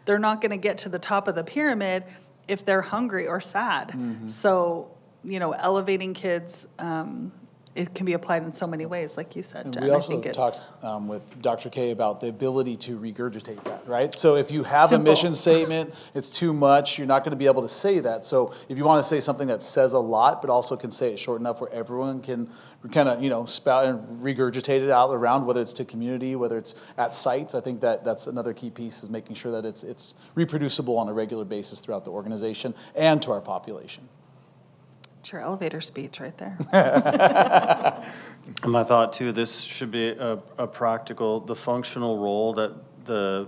they're not going to get to the top of the pyramid if they're hungry or sad. So, elevating kids, it can be applied in so many ways, like you said, Jen. We also talked with Dr. K about the ability to regurgitate that, right? So if you have a mission statement, it's too much, you're not going to be able to say that. So if you want to say something that says a lot, but also can say it short enough where everyone can kind of, spout and regurgitate it out around, whether it's to community, whether it's at sites, I think that's another key piece is making sure that it's reproducible on a regular basis throughout the organization and to our population. It's your elevator speech right there. And my thought too, this should be a practical, the functional role that the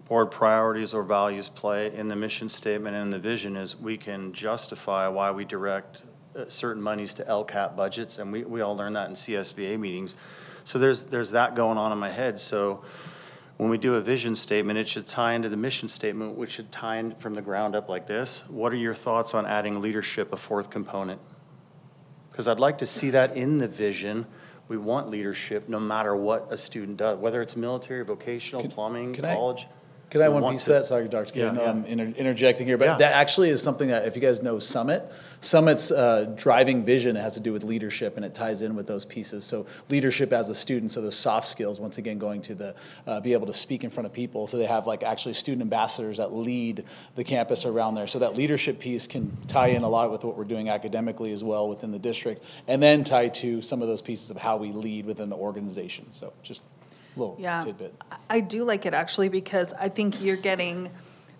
board priorities or values play in the mission statement and the vision is we can justify why we direct certain monies to LCAP budgets, and we all learn that in CSBA meetings. So there's that going on in my head. So when we do a vision statement, it should tie into the mission statement, which should tie in from the ground up like this. What are your thoughts on adding leadership, a fourth component? Because I'd like to see that in the vision. We want leadership no matter what a student does, whether it's military, vocational, plumbing, college. Could I have one piece of that? Sorry, Dr. K. I know I'm interjecting here, but that actually is something that, if you guys know Summit's driving vision has to do with leadership, and it ties in with those pieces. So leadership as a student, so those soft skills, once again, going to the be able to speak in front of people. So they have actually student ambassadors that lead the campus around there. So that leadership piece can tie in a lot with what we're doing academically as well within the district, and then tie to some of those pieces of how we lead within the organization. So just little tidbit. I do like it actually because I think you're getting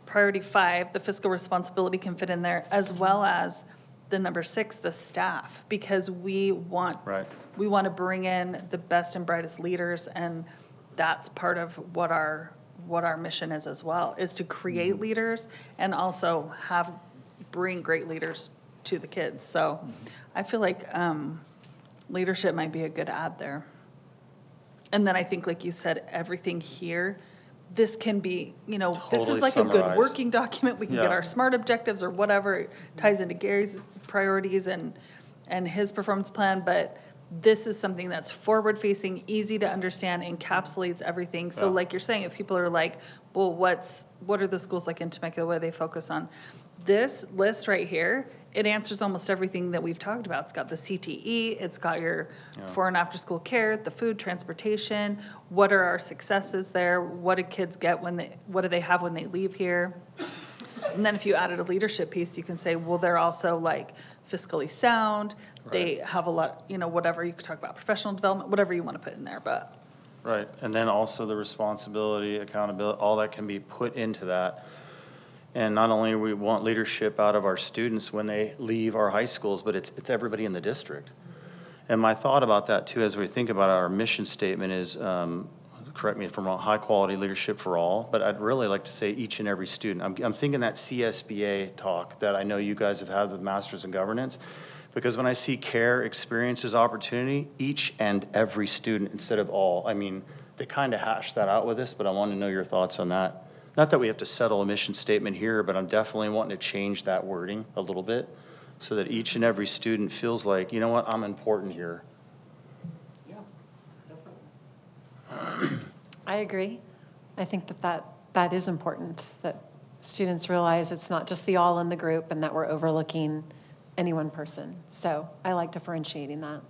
priority 5, the fiscal responsibility can fit in there, as well as the number 6, the staff, because we want to bring in the best and brightest leaders, and that's part of what our mission is as well, is to create leaders and also bring great leaders to the kids. So I feel like leadership might be a good add there. And then I think, like you said, everything here this can be, this is Totally like a good summarized. working document. We can get Yeah. our SMART objectives or whatever. It ties into Gary's priorities and his performance plan, but this is something that's forward-facing, easy to understand, encapsulates everything. So Yeah. like you're saying, if people are like, well, what are the schools like in Temecula, what do they focus on? This list right here, it answers almost everything that we've talked about. It's got the CTE, it's got your before and after school care, the food, transportation, what are our successes there, what do kids get what do they have when they leave here? And then if you added a leadership piece, you can say, well, they're also like fiscally sound, they have a lot, whatever, you could talk about professional development, whatever you want to put in there, but. Right, and then also the responsibility, accountability, all that can be put into that. And not only we want leadership out of our students when they leave our high schools, but it's everybody in the district. And my thought about that too, as we think about our mission statement is, correct me if I'm wrong, high quality leadership for all, but I'd really like to say each and every student. I'm thinking that CSBA talk that I know you guys have had with Masters in Governance, because when I see care, experiences, opportunity, each and every student instead of all, I mean, they kind of hashed that out with us, but I want to know your thoughts on that. Not that we have to settle a mission statement here, but I'm definitely wanting to change that wording a little bit so that each and every student feels like, you know what, I'm important here. I agree. I think that is important, that students realize it's not just the all in the group and that we're overlooking any one person. So I like differentiating that.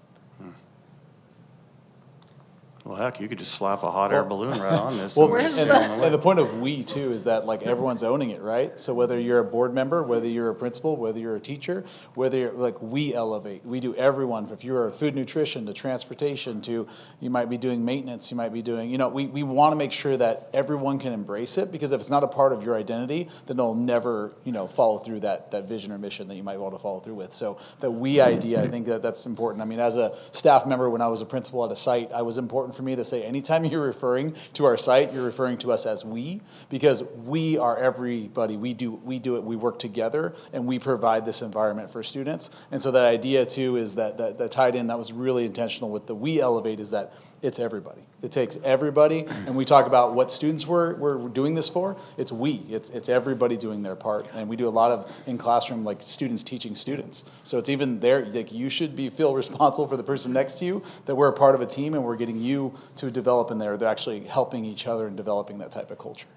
Well, heck, you could just slap a hot air balloon right on this. Well, and and, just stay on the way. and the point of we too is that like everyone's owning it, right? So whether you're a board member, whether you're a principal, whether you're a teacher, whether you're like, we elevate, we do everyone. If you're a food nutrition to transportation to, you might be doing maintenance, you might be doing, we want to make sure that everyone can embrace it, because if it's not a part of your identity, then they'll never, follow through that vision or mission that you might want to follow through with. So the we idea, I think that's important. I mean, as a staff member, when I was a principal at a site, it was important for me to say, anytime you're referring to our site, you're referring to us as we, because we are everybody. We do it, we work together, and we provide this environment for students. And so that idea too is that tied in, that was really intentional with the we elevate, is that it's everybody. It takes everybody, and we talk about what students we're doing this for. It's we. It's everybody doing their part, and we do a lot of in classroom like students teaching students. So it's even there. Like you should feel responsible for the person next to you. That we're a part of a team, and we're getting you to develop in there. They're actually helping each other and developing that type of culture.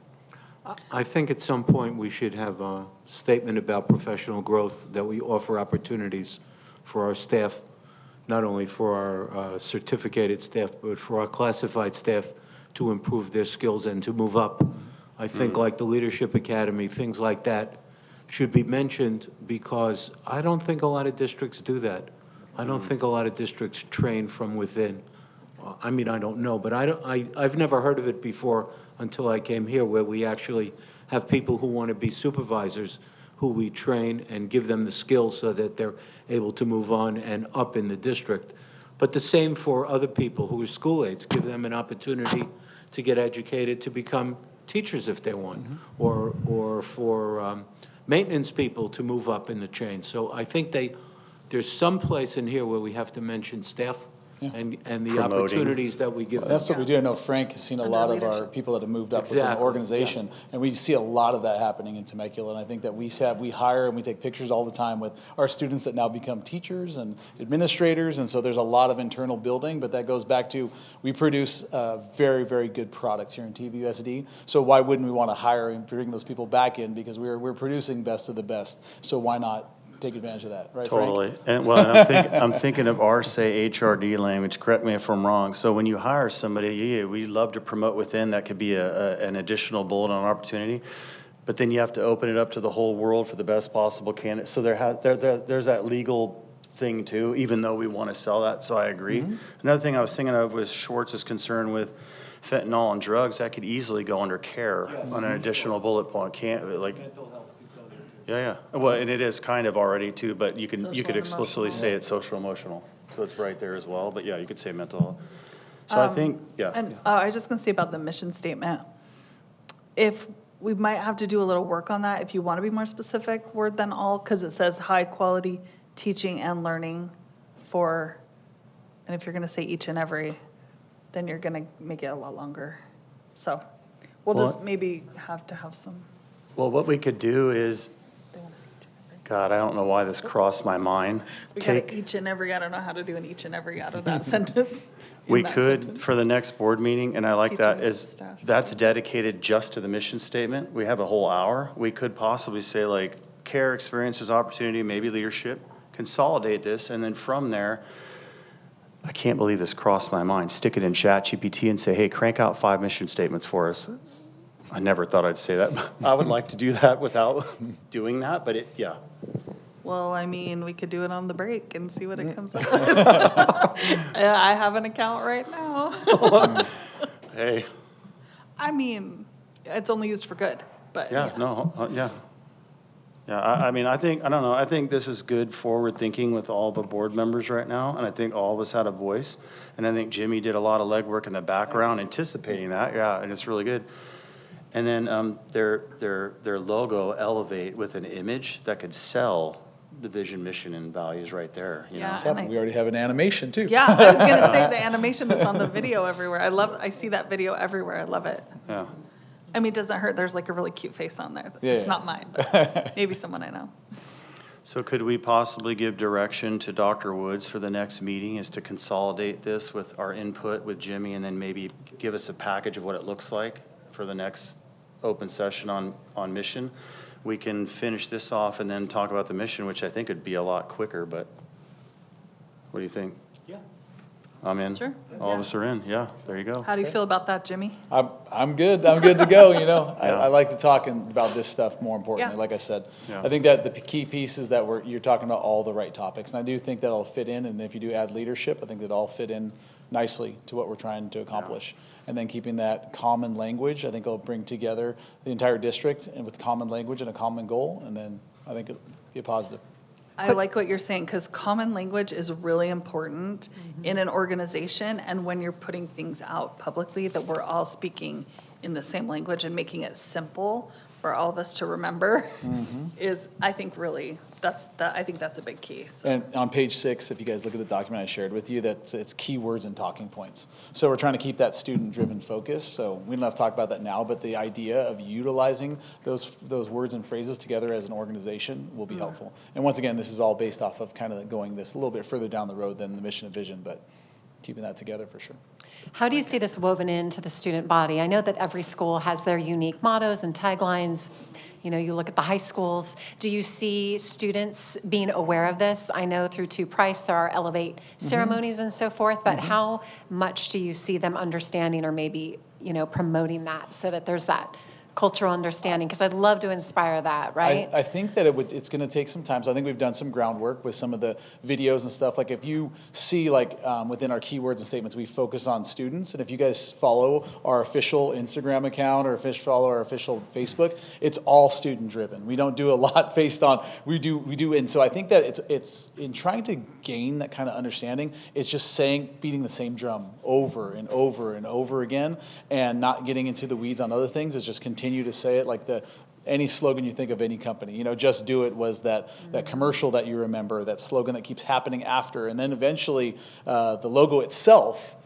I think at some point we should have a statement about professional growth, that we offer opportunities for our staff, not only for our certificated staff, but for our classified staff to improve their skills and to move up. I think like the Leadership Academy, things like that should be mentioned, because I don't think a lot of districts do that. I don't think a lot of districts train from within. I mean, I don't know, but I've never heard of it before until I came here, where we actually have people who want to be supervisors, who we train and give them the skills so that they're able to move on and up in the district. But the same for other people who are school aides, give them an opportunity to get educated, to become teachers if they want, or for maintenance people to move up in the chain. So I think there's some place in here where we have to mention staff and the Promoting. opportunities that we give them. That's what we do. I know Frank has seen a lot of our leadership. people that have moved up within the Exactly, organization, and we see a lot of that happening in Temecula. And I think that we hire and we take pictures all the time with our students that now become teachers and administrators, and so there's a lot of internal building. But that goes back to, we produce very, very good products here in TVUSD. So why wouldn't we want to hire and bring those people back in, because we're producing best of the best. So why not take advantage of that, right, Frank? Totally. And I'm thinking of our, say, HRD language, correct me if I'm wrong. So when you hire somebody, we love to promote within. That could be an additional bullet on opportunity. But then you have to open it up to the whole world for the best possible candidate. So there's that legal thing too, even though we want to sell that. So I agree. Another thing I was thinking of was Schwartz's concern with fentanyl and drugs. That could easily go under care on an additional bullet point. Mental health. Yeah. Well, and it is kind of already too, but you could explicitly say it's social emotional. So it's right there as well. But yeah, you could say mental health. So I think, And I was just going to say about the mission statement, if we might have to do a little work on that, if you want to be more specific, word than all, because it says high quality teaching and learning for, and if you're going to say each and every, then you're going to make it a lot longer. So We'll Well- just maybe have to have some. Well, what we could do is, They want to see each and every. God, I don't know why this crossed my mind. We got each and every, I don't know how to do an each and every out of that sentence. in We that could, sentence. for the next board meeting, and I like that, Teachers, is, staff, that's staff. dedicated just to the mission statement. We have a whole hour. We could possibly say like, care, experiences, opportunity, maybe leadership, consolidate this, and then from there, I can't believe this crossed my mind. Stick it in ChatGPT and say, hey, crank out 5 mission statements for us. I never thought I'd say that. I would like to do that without doing that, but yeah. Well, I mean, we could do it on the break and see what it comes up with. I have an account right now. Hey, I mean, it's only used for good, but yeah, no, yeah. Yeah, I mean, I don't know, I think this is good forward thinking with all the board members right now, and I think all of us had a voice. And I think Jimmy did a lot of legwork in the background anticipating that, yeah, and it's really good. And then their logo, Elevate, with an image that could sell the vision, mission, and values right there, you know? Yeah. What's happening? We already have an animation too. Yeah, I was gonna say the animation that's on the video everywhere. I see that video everywhere. I love it. Yeah. I mean, it doesn't hurt. There's like a really cute face on there. Yeah, It's yeah. not mine, but maybe someone I know. So could we possibly give direction to Dr. Woods for the next meeting is to consolidate this with our input with Jimmy and then maybe give us a package of what it looks like for the next open session on mission? We can finish this off and then talk about the mission, which I think would be a lot quicker, but what do you think? Yeah. I'm in. Sure. All of us are in, yeah, there you go. How do you feel about that, Jimmy? I'm good. I'm good to go, you know. Yeah. I like to talk about this stuff more importantly, Yeah. like I said. Yeah. I think that the key piece is that you're talking about all the right topics. And I do think that'll fit in. And if you do add leadership, I think that all fit in nicely to what we're trying to accomplish. And then keeping that common language, I think it'll bring together the entire district and with common language and a common goal. And then I think it'll be a positive. I like what you're saying, because common language is really important in an organization, and when you're putting things out publicly, that we're all speaking in the same language and making it simple for all of us to remember is, I think, really, I think that's a big key. So. And on page 6, if you guys look at the document I shared with you, it's keywords and talking points. So we're trying to keep that student-driven focus. So we don't have to talk about that now, but the idea of utilizing those words and phrases together as an organization will be helpful. And once again, this is all based off of kind of going this a little bit further down the road than the mission and vision, but keeping that together for sure. How do you see this woven into the student body? I know that every school has their unique mottos and taglines. You know, you look at the high schools. Do you see students being aware of this? I know through 2 Price there are Elevate ceremonies and so forth, but how much do you see them understanding or maybe, you know, promoting that so that there's that cultural understanding? Because I'd love to inspire that, right? I think that it's going to take some time. So I think we've done some groundwork with some of the videos and stuff. Like if you see within our keywords and statements, we focus on students. And if you guys follow our official Instagram account or follow our official Facebook, it's all student driven. We don't do a lot based on, we do. And so I think that it's in trying to gain that kind of understanding, it's just beating the same drum over and over and over again and not getting into the weeds on other things. It's just continue to say it like any slogan you think of any company. You know, Just Do It was that commercial that you remember, that slogan that keeps happening after. And then eventually the logo itself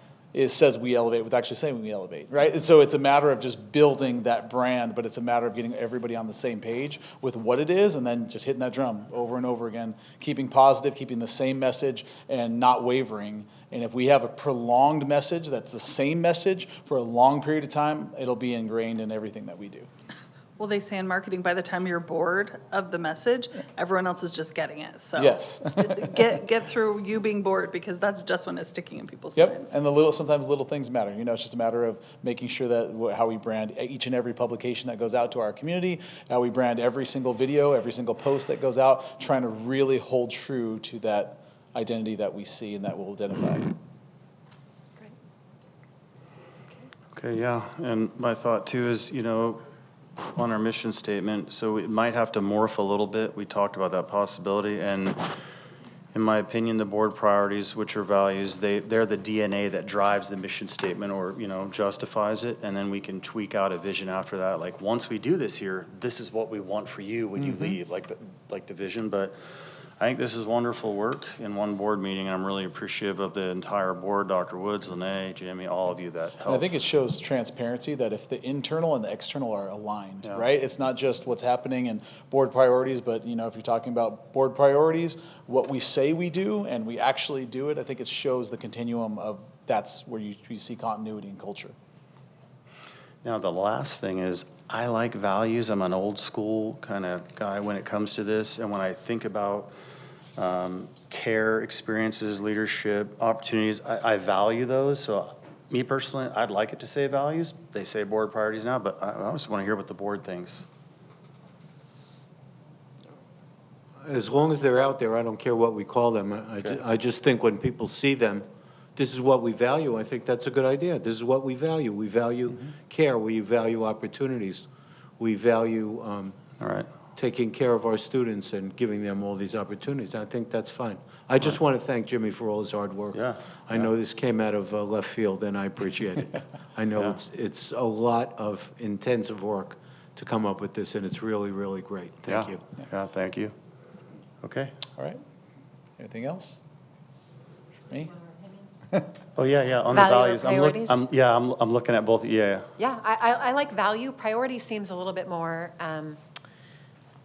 says we elevate with actually saying we elevate, right? And so it's a matter of just building that brand, but it's a matter of getting everybody on the same page with what it is and then just hitting that drum over and over again, keeping positive, keeping the same message and not wavering. And if we have a prolonged message that's the same message for a long period of time, it'll be ingrained in everything that we do. Well, they say in marketing, by the time you're bored of the message, everyone else is just getting it. So Yes. get through you being bored, because that's just when it's sticking in people's Yep, minds. and sometimes little things matter. You know, it's just a matter of making sure that how we brand each and every publication that goes out to our community, how we brand every single video, every single post that goes out, trying to really hold true to that identity that we see and that we'll identify. Okay, yeah, and my thought too is, you know, on our mission statement, so it might have to morph a little bit. We talked about that possibility, and in my opinion, the board priorities, which are values, they're the DNA that drives the mission statement or, you know, justifies it, and then we can tweak out a vision after that. Like, once we do this here, this is what we want for you when you leave, like the vision. But I think this is wonderful work in one board meeting, and I'm really appreciative of the entire board, Dr. Woods, Lene, Jimmy, all of you that helped. And I think it shows transparency that if the internal and the external are aligned, Yeah. right? It's not just what's happening in board priorities, but if you're talking about board priorities, what we say we do and we actually do it, I think it shows the continuum of that's where you see continuity and culture. Now, the last thing is, I like values. I'm an old school kind of guy when it comes to this. And when I think about care, experiences, leadership, opportunities, I value those. So me personally, I'd like it to say values. They say board priorities now, but I just want to hear what the board thinks. As long as they're out there, I don't care what we call them. I just think when people see them, this is what we value. I think that's a good idea. This is what we value. We value care. We value opportunities. We value All right. taking care of our students and giving them all these opportunities. I think that's fine. I just want to thank Jimmy for all his hard work. Yeah, I know this came out of left field, and I appreciate it. I know Yeah. it's a lot of intensive work to come up with this, and it's really, really great. Thank you. Yeah, thank you. Okay. All right. Anything else? Me? Oh, yeah, on the Value or values. priorities? I'm looking at both, yeah. Yeah, I like value. Priority seems a little bit more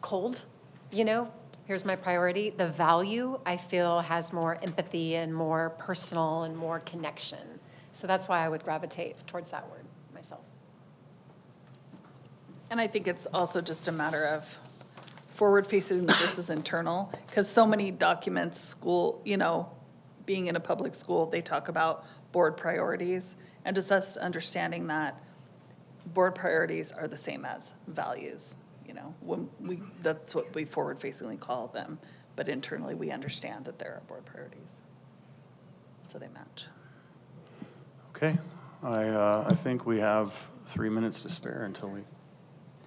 cold, Here's my priority. The value, I feel, has more empathy and more personal and more connection. So that's why I would gravitate towards that word myself. And I think it's also just a matter of forward-facing versus internal, because so many documents, school, being in a public school, they talk about board priorities, and just us understanding that board priorities are the same as values, when that's what we forward-facingly call them, but internally we understand that there are board priorities. So they match. Okay, I think we have 3 minutes to spare until we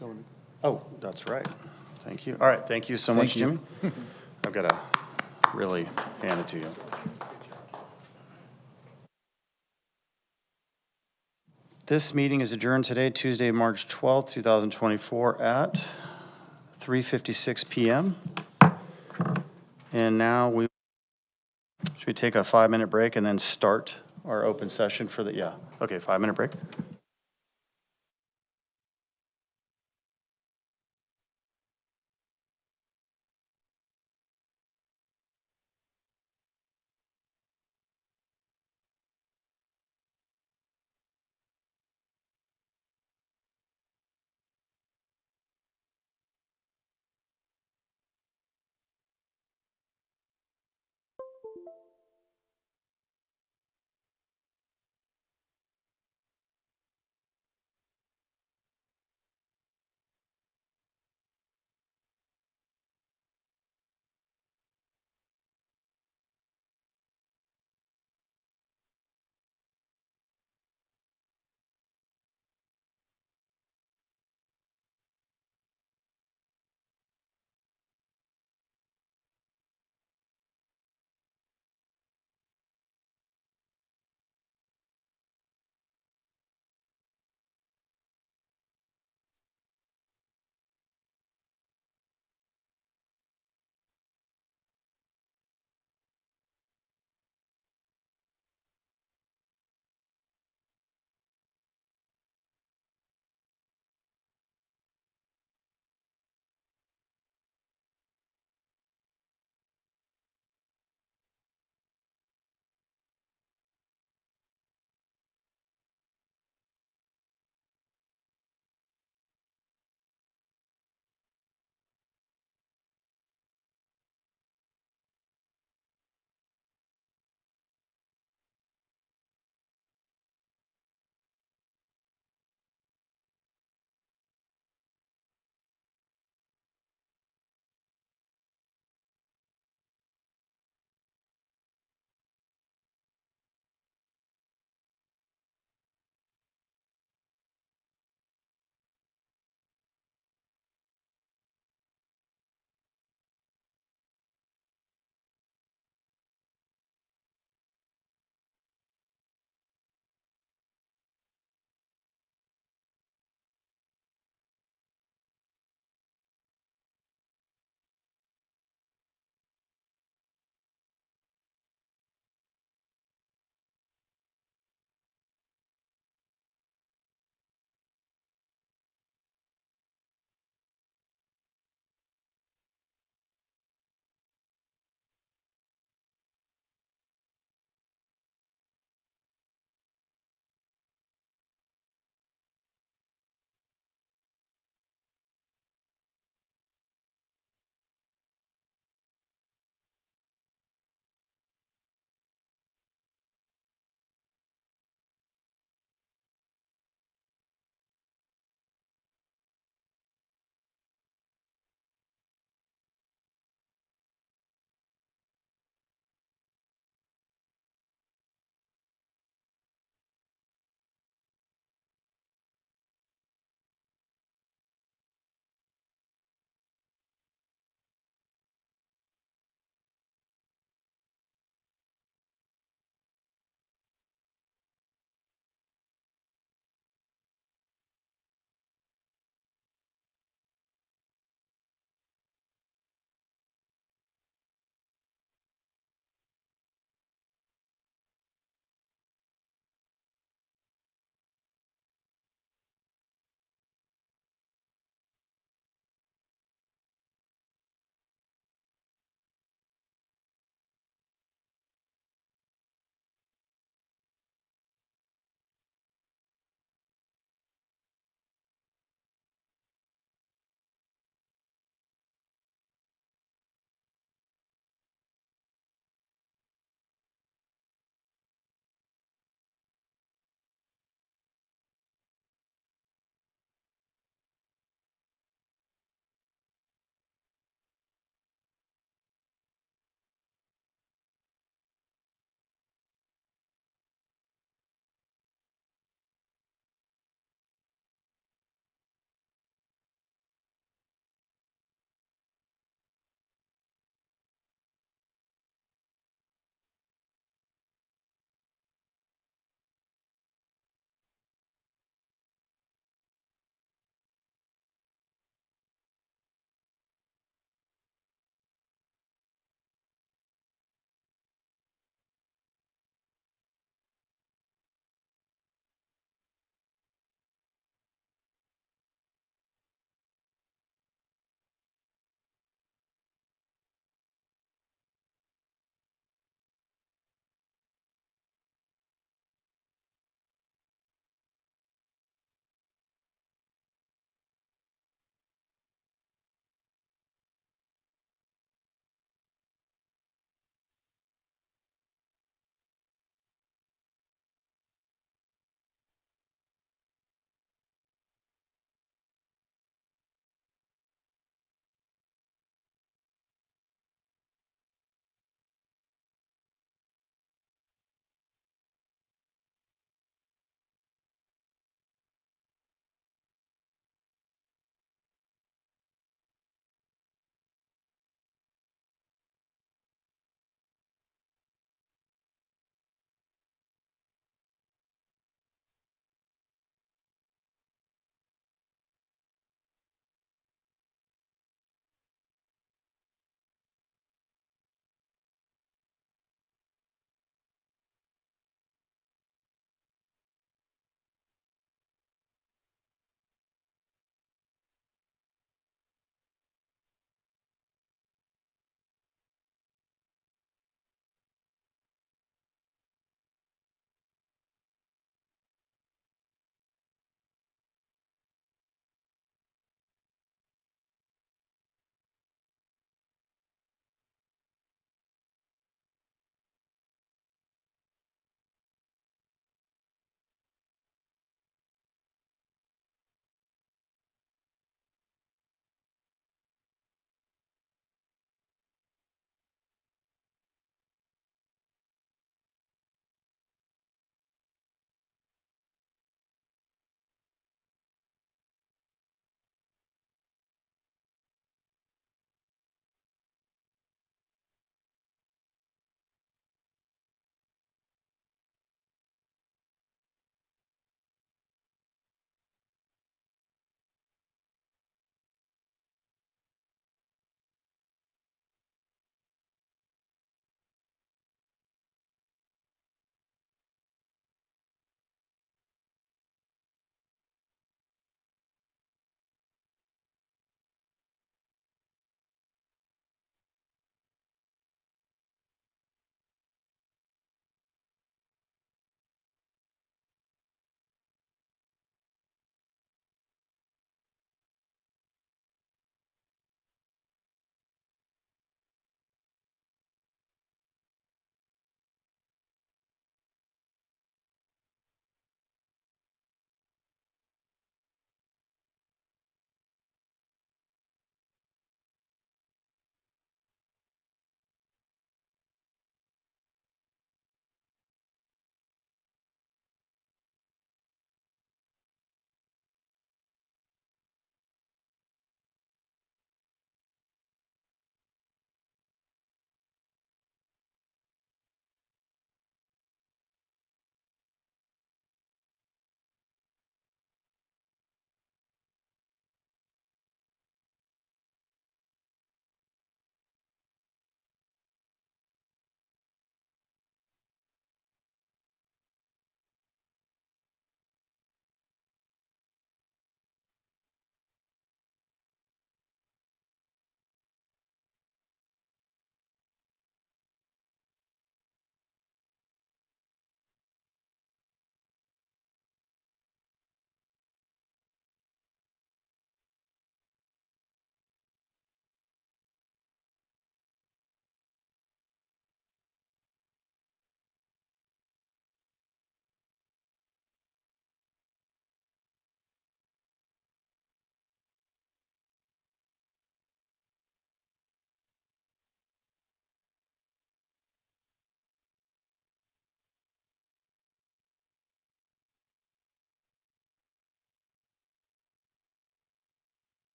go. Oh, that's right. Thank you. All right, thank you so much, Thank you. Jimmy. I've got to really hand it to you. This meeting is adjourned today, Tuesday, March 12th, 2024 at 3:56 p.m. And now should we take a 5-minute break and then start our open session for the, okay, 5-minute break.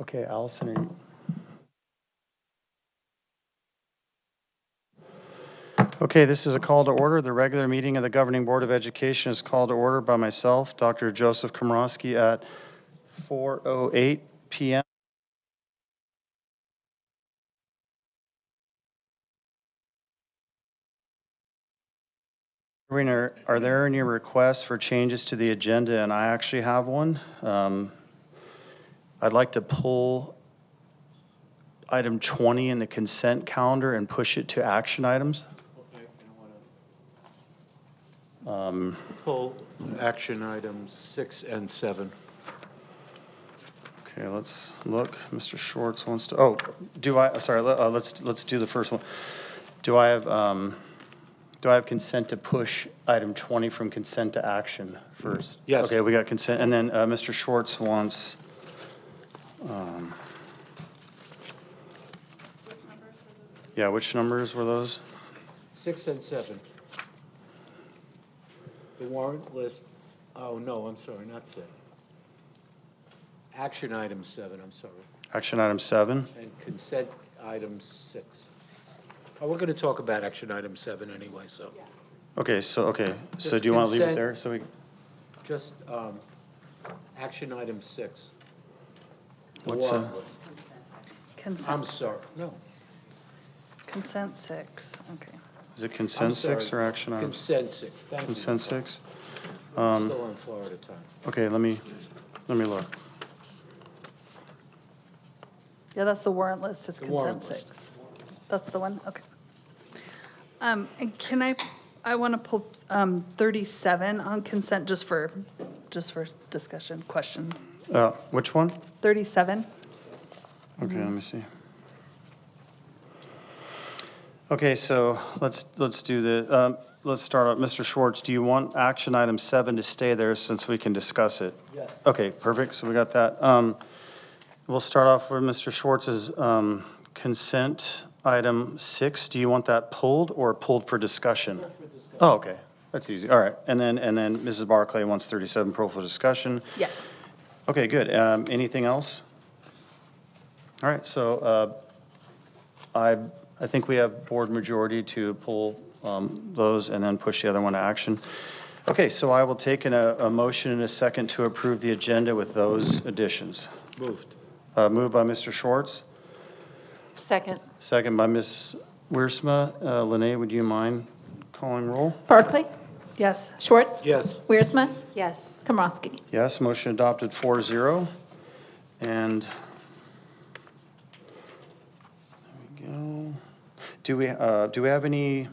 Okay, Allison, are you? Okay, this is a call to order. The regular meeting of the Governing Board of Education is called to order by myself, Dr. Joseph Komorowski, at 4:08 p.m. Are there any requests for changes to the agenda? And I actually have one. I'd like to pull item 20 in the consent calendar and push it to action items. Pull action items 6 and 7. Okay, let's look. Mr. Schwartz wants to, oh, sorry, let's do the first one. Do I have consent to push item 20 from consent to action first? Yes. Okay, we got consent, and then Mr. Schwartz wants, yeah, which numbers were those? 6 and 7. The warrant list, oh, no, I'm sorry, not 6. Action item 7, I'm sorry, Action item 7? and consent item 6. Oh, we're going to talk about action item 7 anyway, so. Okay, so Just do you want to leave it consent. there? So we, Just action item 6. The What's, warrant list. I'm Consent, sorry, no. consent 6, okay. is it I'm consent 6 sorry. or action items? Consent 6, thank you. Consent 6? I'm still on Florida time. Okay, let me look. Yeah, that's the warrant list, it's The warrant consent list. 6. That's the one, okay. And can I want to pull 37 on consent just for discussion, question. Which one? 37? Okay, let me see. Okay, so let's do the, let's start out. Mr. Schwartz, do you want action item 7 to stay there since we can discuss it? Yes. Okay, perfect, so we got that. We'll start off with Mr. Schwartz's consent item 6. Do you want that pulled or pulled for discussion? Oh, okay, that's easy, all right. And then Mrs. Barclay wants 37 pulled for discussion. Yes. Okay, good. Anything else? All right, so I think we have board majority to pull those and then push the other one to action. Okay, so I will take a motion and a second to approve the agenda with those additions. Moved. Moved by Mr. Schwartz, Second. second by Ms. Wiersma. Lene, would you mind calling roll? Barclay? Yes. Schwartz? Yes. Wiersma? Yes. Komorowski? Yes, motion adopted 4-0. And there we go. Do we have any,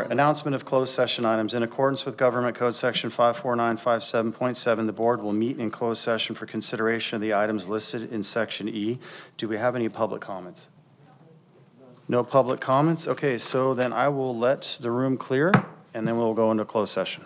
announcement of closed session items. In accordance with Government Code Section 54957.7, the board will meet in closed session for consideration of the items listed in Section E. Do we have any public comments? No public comments? Okay, so then I will let the room clear, and then we'll go into closed session.